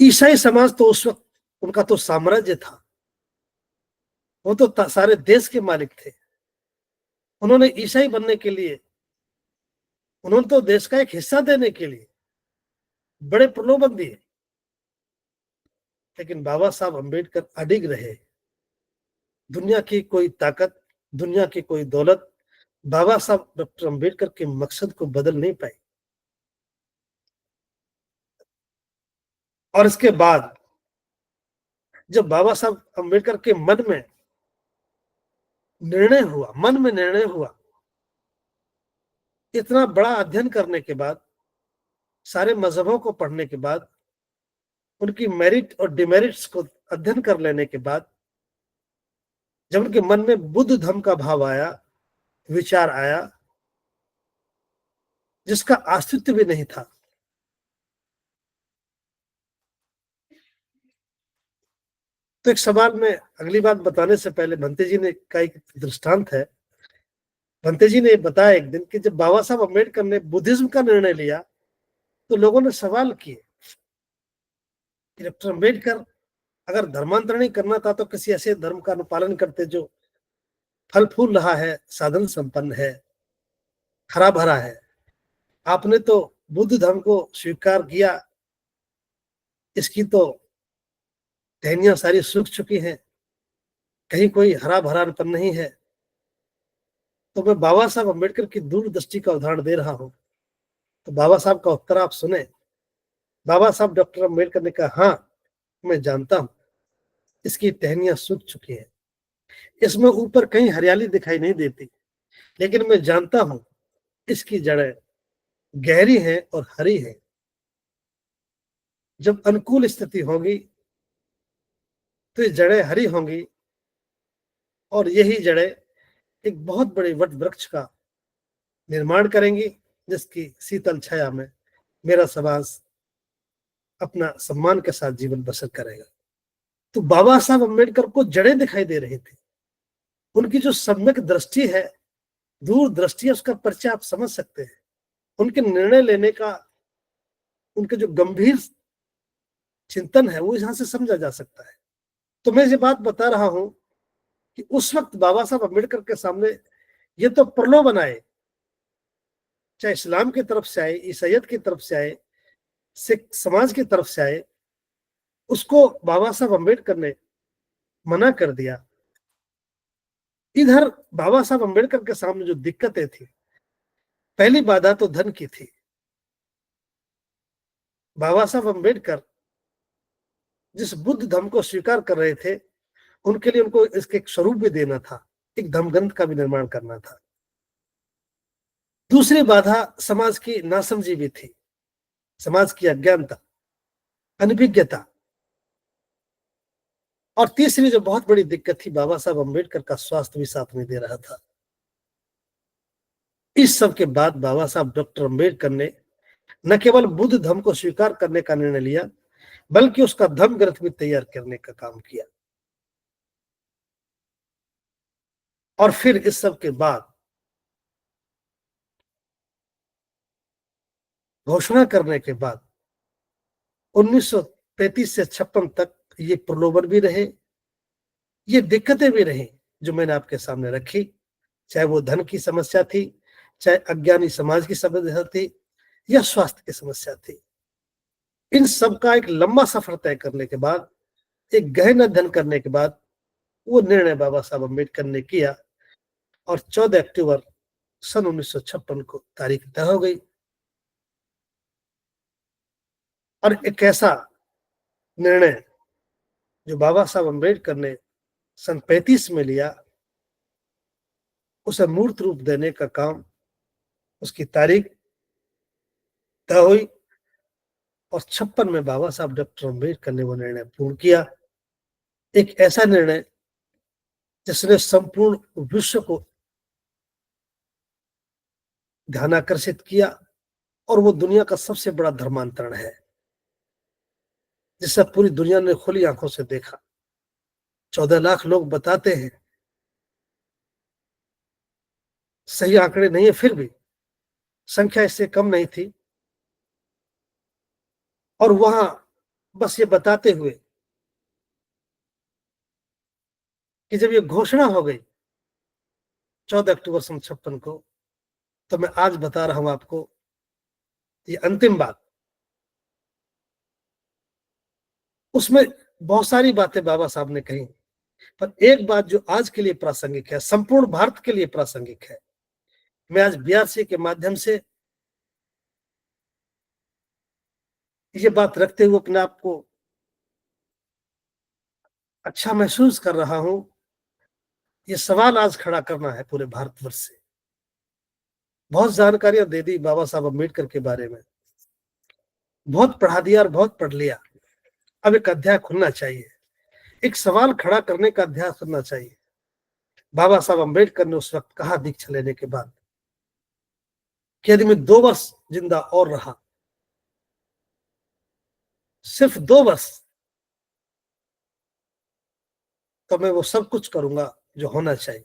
ईसाई समाज तो उस वक्त उनका तो साम्राज्य था, वो तो सारे देश के मालिक थे। उन्होंने ईसाई बनने के लिए, उन्होंने तो देश का एक हिस्सा देने के लिए बड़े प्रलोभन दिए, लेकिन बाबा साहब अम्बेडकर अडिग रहे। दुनिया की कोई ताकत, दुनिया की कोई दौलत बाबा साहब डॉक्टर अम्बेडकर के मकसद को बदल नहीं पाई। और इसके बाद जब बाबा साहब अम्बेडकर के मन में निर्णय हुआ, इतना बड़ा अध्ययन करने के बाद, सारे मजहबों को पढ़ने के बाद, उनकी मेरिट और डिमेरिट्स को अध्ययन कर लेने के बाद, जब उनके मन में बुद्ध धर्म का भाव आया, विचार आया, जिसका अस्तित्व भी नहीं था, तो एक सवाल में अगली बात बताने से पहले भंते जी ने का एक दृष्टांत है। भंते जी ने बताया एक दिन कि जब बाबा साहब अम्बेडकर ने बुद्धिज्म का निर्णय लिया, तो लोगों ने सवाल किए कि डॉक्टर अम्बेडकर अगर धर्मांतरण ही करना था तो किसी ऐसे धर्म का अनुपालन करते जो फल फूल रहा है, साधन संपन्न है, हरा भरा है। आपने तो बुद्ध धर्म को स्वीकार किया, इसकी तो टहनियां सारी सूख चुकी हैं, कहीं कोई हरा भरापन नहीं है। तो मैं बाबा साहब अम्बेडकर की दूरदृष्टि का उदाहरण दे रहा हूं। तो बाबा साहब का उत्तर आप सुने। बाबा साहब डॉक्टर अम्बेडकर ने कहा, हाँ मैं जानता हूं, इसकी टहनियां सूख चुकी है, इसमें ऊपर कहीं हरियाली दिखाई नहीं देती, लेकिन मैं जानता हूं इसकी जड़ें गहरी हैं और हरी हैं। जब अनुकूल स्थिति होगी तो ये जड़ें हरी होंगी और यही जड़ें एक बहुत बड़े वट वृक्ष का निर्माण करेंगी, जिसकी शीतल छाया में मेरा समाज अपना सम्मान के साथ जीवन बसर करेगा। तो बाबा साहब अम्बेडकर को जड़ें दिखाई दे रही थी। उनकी जो सम्यक दृष्टि है, दूरदृष्टि है, उसका परिचय आप समझ सकते हैं। उनके निर्णय लेने का, उनके जो गंभीर चिंतन है, वो यहां से समझा जा सकता है। तो मैं ये बात बता रहा हूं कि उस वक्त बाबा साहब अम्बेडकर के सामने ये तो प्रलोभन आए, चाहे इस्लाम की तरफ से आए, ईसाइयत की तरफ से आए, सिख समाज की तरफ से आए, उसको बाबा साहब अम्बेडकर ने मना कर दिया। इधर बाबा साहब अम्बेडकर के सामने जो दिक्कतें थी, पहली बाधा तो धन की थी। बाबा साहब अम्बेडकर जिस बुद्ध धर्म को स्वीकार कर रहे थे, उनके लिए उनको इसके एक स्वरूप भी देना था, एक धर्मग्रंथ का भी निर्माण करना था। दूसरी बाधा समाज की नासमझी भी थी, समाज की अज्ञानता, अनभिज्ञता। और तीसरी जो बहुत बड़ी दिक्कत थी, बाबा साहब अम्बेडकर का स्वास्थ्य भी साथ में दे रहा था। इस सब के बाद बाबा साहब डॉक्टर अम्बेडकर ने न केवल बुद्ध धर्म को स्वीकार करने का निर्णय लिया, बल्कि उसका धर्म ग्रंथ भी तैयार करने का काम किया। और फिर इस सब के बाद घोषणा करने के बाद 1933 से 56 तक ये प्रलोभन भी रहे, ये दिक्कतें भी रही जो मैंने आपके सामने रखी, चाहे वो धन की समस्या थी, चाहे अज्ञानी समाज की समस्या थी, या स्वास्थ्य की समस्या थी। इन सब का एक लंबा सफर तय करने के बाद, एक गहन अध्ययन करने के बाद, वो निर्णय बाबा साहब अम्बेडकर ने किया और 14 अक्टूबर सन 1956 को तारीख तय हो गई। और एक ऐसा निर्णय जो बाबा साहब अम्बेडकर ने सन 35 में लिया, उसे मूर्त रूप देने का काम, उसकी तारीख तय हुई और 56 में बाबा साहब डॉक्टर अम्बेडकर ने वो निर्णय पूर्ण किया। एक ऐसा निर्णय जिसने संपूर्ण विश्व को ध्यानाकर्षित किया, और वो दुनिया का सबसे बड़ा धर्मांतरण है जिसे पूरी दुनिया ने खुली आंखों से देखा। 14 लाख लोग बताते हैं, सही आंकड़े नहीं है, फिर भी संख्या इससे कम नहीं थी। और वहां बस ये बताते हुए कि जब ये घोषणा हो गई 14 अक्टूबर सन 56 को, तो मैं आज बता रहा हूं आपको ये अंतिम बात। उसमें बहुत सारी बातें बाबा साहब ने कही, पर एक बात जो आज के लिए प्रासंगिक है, संपूर्ण भारत के लिए प्रासंगिक है, मैं आज बीआरसी के माध्यम से ये बात रखते हुए अपने आप को अच्छा महसूस कर रहा हूं। ये सवाल आज खड़ा करना है पूरे भारतवर्ष से। बहुत जानकारियां दे दी बाबा साहब अम्बेडकर के बारे में, बहुत पढ़ा दिया और बहुत पढ़ लिया। अब एक अध्याय खुलना चाहिए, एक सवाल खड़ा करने का अध्याय खुलना चाहिए। बाबा साहब अम्बेडकर ने उस वक्त कहा दीक्षा लेने के बाद कि यदि मैं 2 वर्ष जिंदा और रहा, सिर्फ 2 वर्ष, तो मैं वो सब कुछ करूंगा जो होना चाहिए।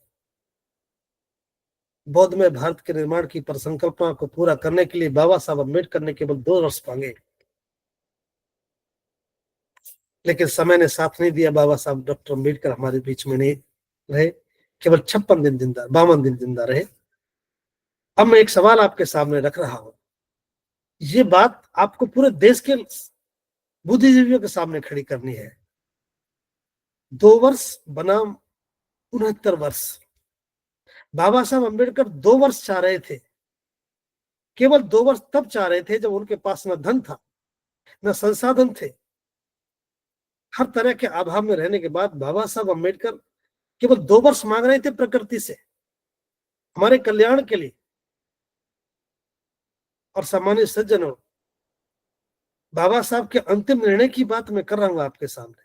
बौद्ध में भारत के निर्माण की परिकल्पना को पूरा करने के लिए बाबा साहब अम्बेडकर ने केवल 2 वर्ष मांगे, लेकिन समय ने साथ नहीं दिया। बाबा साहब डॉक्टर अम्बेडकर हमारे बीच में नहीं रहे, केवल 56 दिन जिंदा, 52 दिन जिंदा रहे। अब मैं एक सवाल आपके सामने रख रहा हूं, ये बात आपको पूरे देश के बुद्धिजीवियों के सामने खड़ी करनी है। 2 वर्ष बनाम 69 वर्ष। बाबा साहब अम्बेडकर 2 वर्ष चाह रहे थे, केवल 2 वर्ष तब चाह रहे थे जब उनके पास न धन था, न संसाधन थे। हर तरह के अभाव में रहने के बाद बाबा साहब अम्बेडकर केवल 2 वर्ष मांग रहे थे प्रकृति से, हमारे कल्याण के लिए। और सामान्य सज्जनों, बाबा साहब के अंतिम निर्णय की बात मैं कर रहा हूं आपके सामने।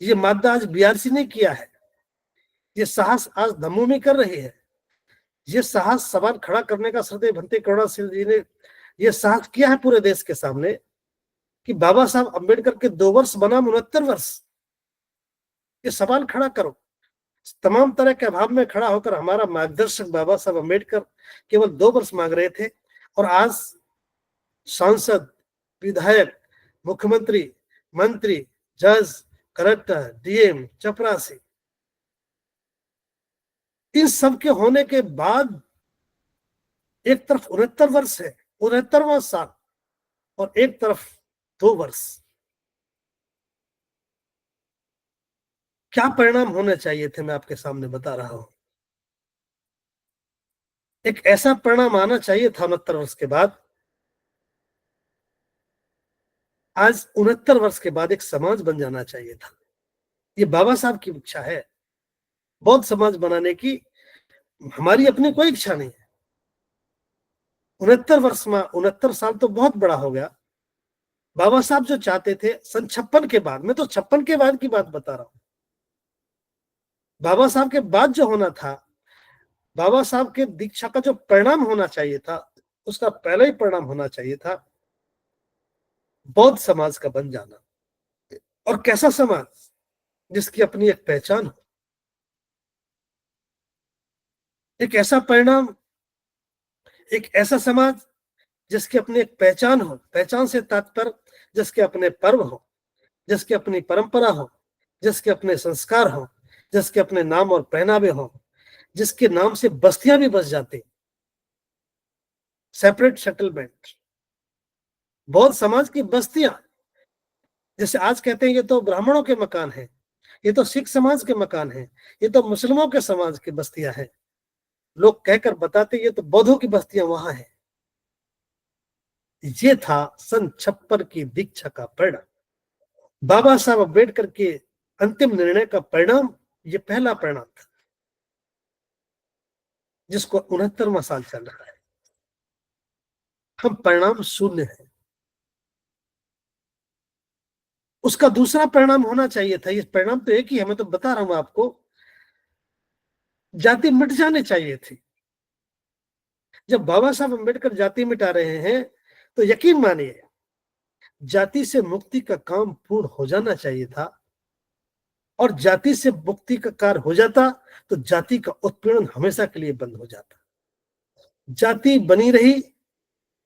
ये मादा आज बीआरसी ने किया है, ये साहस आज दमों में कर रही है। ये साहस सवाल खड़ा करने का श्रद्धेय भंते करुणाशील जी ने ये साहस किया है पूरे देश के सामने कि बाबा साहब अम्बेडकर के 2 वर्ष बनाम 69 वर्ष, ये सवाल खड़ा करो। तमाम तरह के अभाव में खड़ा होकर हमारा मार्गदर्शक बाबा साहब अम्बेडकर केवल 2 वर्ष मांग रहे थे, और आज सांसद, विधायक, मुख्यमंत्री, मंत्री, जज, कलेक्टर, डीएम, चपरासी, इन सब के होने के बाद एक तरफ 69 वर्ष है, 69वां साल, और एक तरफ 2 वर्ष। क्या परिणाम होने चाहिए थे, मैं आपके सामने बता रहा हूं। एक ऐसा परिणाम आना चाहिए था 69 वर्ष के बाद। आज 69 वर्ष के बाद एक समाज बन जाना चाहिए था। ये बाबा साहब की इच्छा है, बौद्ध समाज बनाने की। हमारी अपनी कोई इच्छा नहीं है। 69 वर्ष में 69 साल तो बहुत बड़ा हो गया। बाबा साहब जो चाहते थे सन 56 के बाद, मैं तो 56 के बाद की बात बता रहा हूं। बाबा साहब के बाद जो होना था, बाबा साहब के दीक्षा का जो परिणाम होना चाहिए था, उसका पहला ही परिणाम होना चाहिए था बौद्ध समाज का बन जाना। और कैसा समाज, जिसकी अपनी एक पहचान हो। एक ऐसा परिणाम, एक ऐसा समाज जिसकी अपनी एक पहचान हो। पहचान से तात्पर्य जिसके अपने पर्व हो, जिसकी अपनी परंपरा हो, जिसके अपने संस्कार हो, जिसके अपने नाम और पहनावे हो, जिसके नाम से बस्तियां भी बस जाती। सेपरेट सेटलमेंट, बौद्ध समाज की बस्तियां, जैसे आज कहते हैं ये तो ब्राह्मणों के मकान हैं, ये तो सिख समाज के मकान हैं, ये तो मुस्लिमों के समाज की बस्तियां हैं। लोग कहकर बताते ये तो बौद्धों की बस्तियां वहां हैं। ये था सन 56 की दीक्षा का परिणाम। बाबा साहब अम्बेडकर के अंतिम निर्णय का परिणाम, ये पहला परिणाम था, जिसको 69वां साल चल रहा है। हम परिणाम शून्य है। उसका दूसरा परिणाम होना चाहिए था, ये परिणाम तो एक ही है, मैं तो बता रहा हूं आपको, जाति मिट जाने चाहिए थी। जब बाबा साहब अम्बेडकर जाति मिटा रहे हैं तो यकीन मानिए जाति से मुक्ति का काम पूर्ण हो जाना चाहिए था, और जाति से मुक्ति का कार्य हो जाता तो जाति का उत्पीड़न हमेशा के लिए बंद हो जाता। जाति बनी रही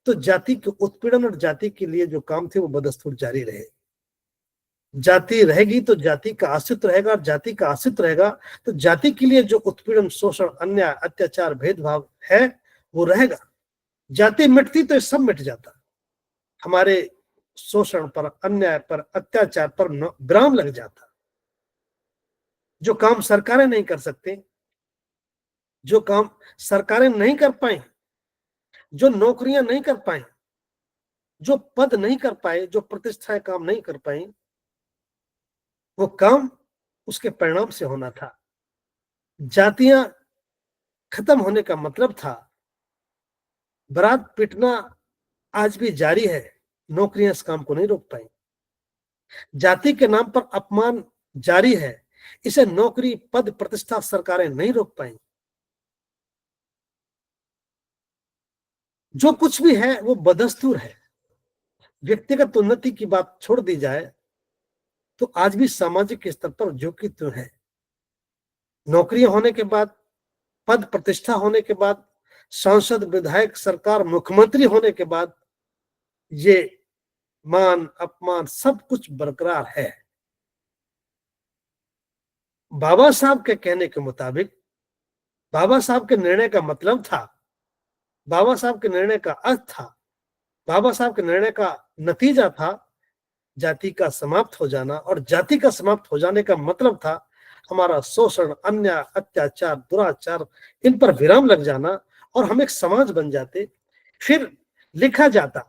तो जाति के उत्पीड़न और जाति के लिए जो काम थे वो बदस्तूर जारी रहे। जाति रहेगी तो जाति का अस्तित्व रहेगा, और जाति का अस्तित्व रहेगा तो जाति के लिए जो उत्पीड़न, शोषण, अन्याय, अत्याचार, भेदभाव है वो रहेगा। जाति मिटती तो ये सब मिट जाता, हमारे शोषण पर, अन्याय पर, अत्याचार पर विराम लग जाता। जो काम सरकारें नहीं कर सकते, जो काम सरकारें नहीं कर पाई, जो नौकरियां नहीं कर पाई, जो पद नहीं कर पाए, जो प्रतिष्ठाएं काम नहीं कर पाई, वो काम उसके परिणाम से होना था। जातियां खत्म होने का मतलब था बारात पीटना आज भी जारी है, नौकरियां इस काम को नहीं रोक पाई। जाति के नाम पर अपमान जारी है, इसे नौकरी, पद, प्रतिष्ठा सरकारें नहीं रोक पाई। जो कुछ भी है वो बदस्तूर है। व्यक्तिगत उन्नति की बात छोड़ दी जाए तो आज भी सामाजिक स्तर पर जो कि तो है, नौकरियां होने के बाद, पद प्रतिष्ठा होने के बाद, सांसद, विधायक, सरकार, मुख्यमंत्री होने के बाद ये मान अपमान सब कुछ बरकरार है। बाबा साहब के कहने के मुताबिक, बाबा साहब के निर्णय का मतलब था, बाबा साहब के निर्णय का अर्थ था, बाबा साहब के निर्णय का नतीजा था जाति का समाप्त हो जाना। और जाति का समाप्त हो जाने का मतलब था हमारा शोषण, अन्याय, अत्याचार, दुराचार, इन पर विराम लग जाना, और हम एक समाज बन जाते। फिर लिखा जाता,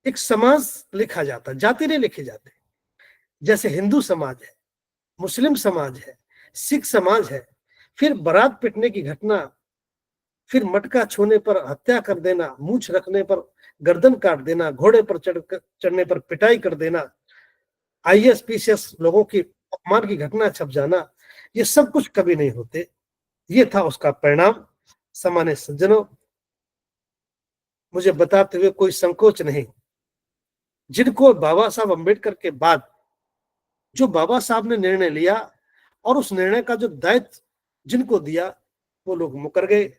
एक समाज लिखा जाता, जाति नहीं लिखी जाती। जैसे हिंदू समाज है, मुस्लिम समाज है, सिख समाज है, फिर बारात पिटने की घटना, फिर मटका छूने पर हत्या कर देना, मूछ रखने पर गर्दन काट देना, घोड़े पर चढ़ने पर पिटाई कर देना, आईएएस पीसीएस लोगों की अपमान की घटना छप जाना, ये सब कुछ कभी नहीं होते। ये था उसका परिणाम। सामान्य सज्जनों, मुझे बताते हुए कोई संकोच नहीं, जिनको बाबा साहब अम्बेडकर के बाद जो बाबा साहब ने निर्णय लिया और उस निर्णय का जो दायित्व जिनको दिया, वो लोग मुकर गए।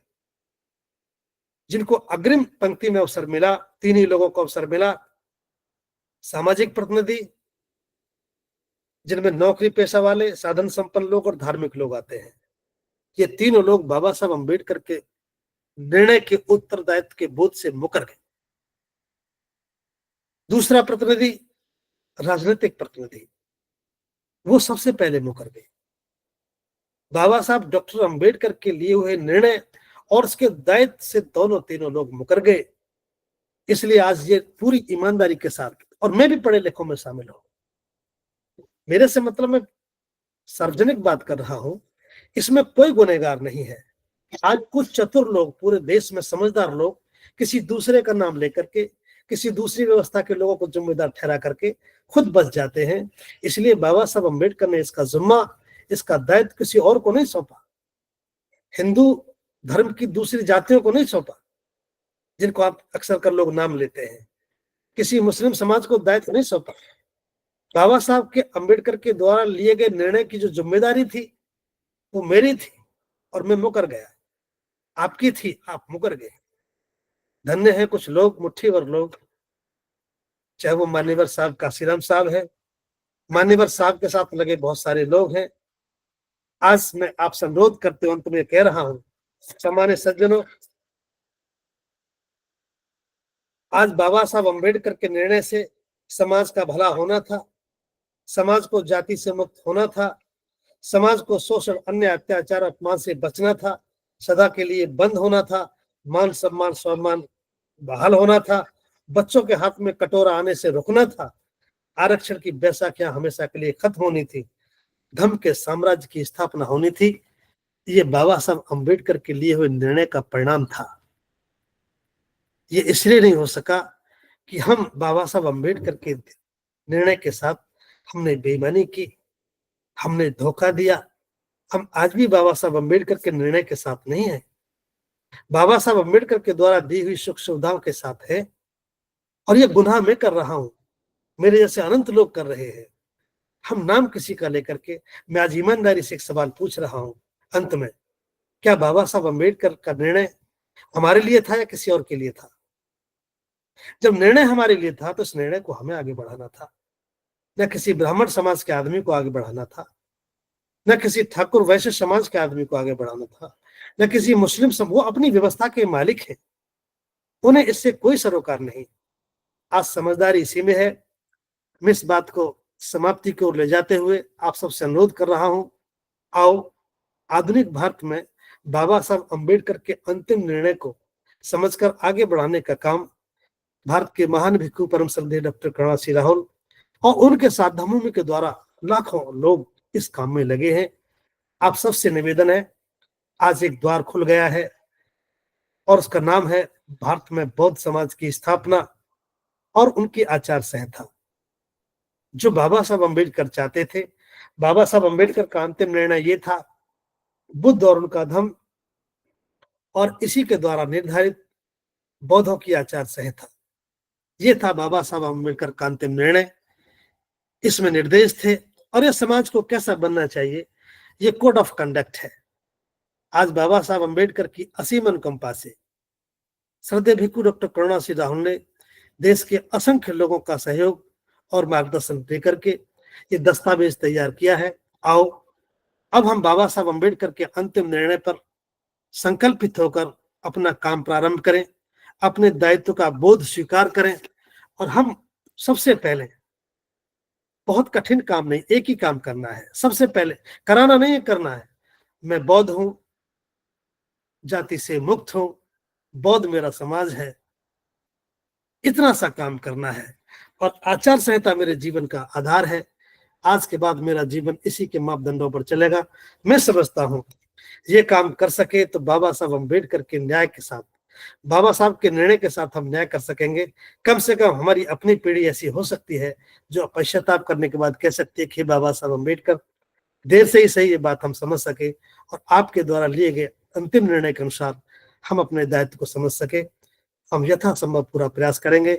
जिनको अग्रिम पंक्ति में अवसर मिला, तीन ही लोगों को अवसर मिला, सामाजिक प्रतिनिधि, जिनमें नौकरी पेशा वाले, साधन संपन्न लोग और धार्मिक लोग आते हैं। ये तीनों लोग बाबा साहब अम्बेडकर के निर्णय के उत्तरदायित्व के बोझ से मुकर गए। दूसरा प्रतिनिधि, राजनीतिक प्रतिनिधि, वो सबसे पहले मुकर गए। बाबा साहब डॉक्टर अम्बेडकर के लिए हुए निर्णय और उसके दायित्व से दोनों तीनों लोग मुकर गए। इसलिए आज ये पूरी ईमानदारी के साथ, और मैं भी पढ़े लिखों में शामिल हूं, मेरे से मतलब मैं सार्वजनिक बात कर रहा हूं, इसमें कोई गुनहगार नहीं है। आज कुछ चतुर लोग, पूरे देश में समझदार लोग, किसी दूसरे का नाम लेकर के, किसी दूसरी व्यवस्था के लोगों को जिम्मेदार ठहरा करके खुद बच जाते हैं। इसलिए बाबा साहब अम्बेडकर ने इसका जिम्मा, इसका दायित्व किसी और को नहीं सौंपा, हिंदू धर्म की दूसरी जातियों को नहीं सौंपा, जिनको आप अक्सर कर लोग नाम लेते हैं, किसी मुस्लिम समाज को दायित्व नहीं सौंपा। बाबा साहब के अम्बेडकर के द्वारा लिए गए निर्णय की जो जिम्मेदारी थी वो मेरी थी, और मैं मुकर गया। आपकी थी, आप मुकर गए। धन्य है कुछ लोग, मुट्ठी भर लोग, चाहे वो मान्यवर साहब काशीराम साहब है, मान्यवर साहब के साथ लगे बहुत सारे लोग हैं। आज मैं आपसे अनुरोध करते हुए अंत में कह रहा हूं, सामान्य सज्जनों, आज बाबा साहब अम्बेडकर के निर्णय से समाज का भला होना था, समाज को जाति से मुक्त होना था, समाज को शोषण, अन्य अत्याचार, अपमान से बचना था, सदा के लिए बंद होना था, मान सम्मान स्वाभिमान बहाल होना था, बच्चों के हाथ में कटोरा आने से रुकना था, आरक्षण की बैसाखियां हमेशा के लिए खत्म होनी थी, धर्म के साम्राज्य की स्थापना होनी थी। ये बाबा साहब अम्बेडकर के लिए हुए निर्णय का परिणाम था। ये इसलिए नहीं हो सका कि हम बाबा साहब अम्बेडकर के निर्णय के साथ हमने बेईमानी की, हमने धोखा दिया। हम आज भी बाबा साहब अम्बेडकर के निर्णय के साथ नहीं है, बाबा साहब अम्बेडकर के द्वारा दी हुई सुख सुविधाओं के साथ है। और ये गुनाह मैं कर रहा हूं, मेरे जैसे अनंत लोग कर रहे हैं। हम नाम किसी का लेकर के, मैं आज ईमानदारी से एक सवाल पूछ रहा हूं अंत में, क्या बाबा साहब अम्बेडकर का निर्णय हमारे लिए था या किसी और के लिए था? जब निर्णय हमारे लिए था तो इस निर्णय को हमें आगे बढ़ाना था, न किसी ब्राह्मण समाज के आदमी को आगे बढ़ाना था, न किसी ठाकुर वैश्य समाज के आदमी को आगे बढ़ाना था, न किसी मुस्लिम वो अपनी व्यवस्था के मालिक हैं, उन्हें इससे कोई सरोकार नहीं। आज समझदारी इसी में है। मैं इस बात को समाप्ति की ओर ले जाते हुए आप सबसे अनुरोध कर रहा हूं, आओ आधुनिक भारत में बाबा साहब अम्बेडकर के अंतिम निर्णय को समझकर आगे बढ़ाने का काम भारत के महान भिक्षु परम श्रद्धेय डॉक्टर करुणा सिंह राहुल और उनके साधमों के द्वारा लाखों लोग इस काम में लगे हैं। आप सबसे निवेदन है, आज एक द्वार खुल गया है और उसका नाम है भारत में बौद्ध समाज की स्थापना और उनकी आचार संहिता। जो बाबा साहब अम्बेडकर चाहते थे, बाबा साहब अम्बेडकर का अंतिम निर्णय ये था, बुद्ध और उनका धर्म और इसी के द्वारा निर्धारित बौद्धों की आचार संहिता, ये था बाबा साहब अम्बेडकर का अंतिम निर्णय। इसमें निर्देश थे और यह समाज को कैसा बनना चाहिए, ये कोड ऑफ कंडक्ट है। आज बाबा साहब अम्बेडकर की असीम अनुकंपा से श्रद्धेय भिक्षु डॉक्टर करुणा सिंह राहुल ने देश के असंख्य लोगों का सहयोग और मार्गदर्शन देकर के ये दस्तावेज तैयार किया है। आओ अब हम बाबा साहब अम्बेडकर के अंतिम निर्णय पर संकल्पित होकर अपना काम प्रारंभ करें, अपने दायित्व का बोध स्वीकार करें। और हम सबसे पहले, बहुत कठिन काम नहीं, एक ही काम करना है। सबसे पहले कराना नहीं है, करना है। मैं बौद्ध हूं, जाति से मुक्त हूं, बौद्ध मेरा समाज है, इतना सा काम करना है। और आचार संहिता मेरे जीवन का आधार है। आज के बाद मेरा जीवन इसी के मापदंडों पर चलेगा। मैं समझता हूं ये काम कर सके तो बाबा साहब अम्बेडकर के न्याय के साथ, बाबा साहब के निर्णय के साथ हम न्याय कर सकेंगे। कम से कम हमारी अपनी पीढ़ी ऐसी हो सकती है जो पश्चाताप करने के बाद कह सकती है कि बाबा साहब अम्बेडकर, देर से ही सही ये बात हम समझ सके और आपके द्वारा लिए गए अंतिम निर्णय के अनुसार हम अपने दायित्व को समझ सके। हम यथासंभव पूरा प्रयास करेंगे।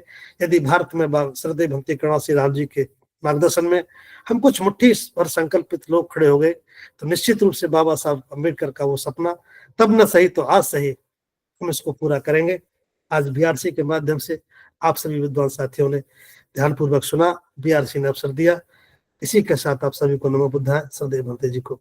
यदि भारत में श्रद्धेय भक्ति करुणा सिंह राहुल जी के मार्गदर्शन में हम कुछ मुट्ठी पर संकल्पित लोग खड़े हो गए तो निश्चित रूप से बाबा साहब अम्बेडकर का वो सपना तब न सही तो आज सही हम इसको पूरा करेंगे। आज बीआरसी के माध्यम से आप सभी विद्वान साथियों ने ध्यानपूर्वक सुना, बीआरसी ने अवसर दिया। इसी के साथ आप सभी को नमो बुद्धाय, श्रद्धेय भंते जी को।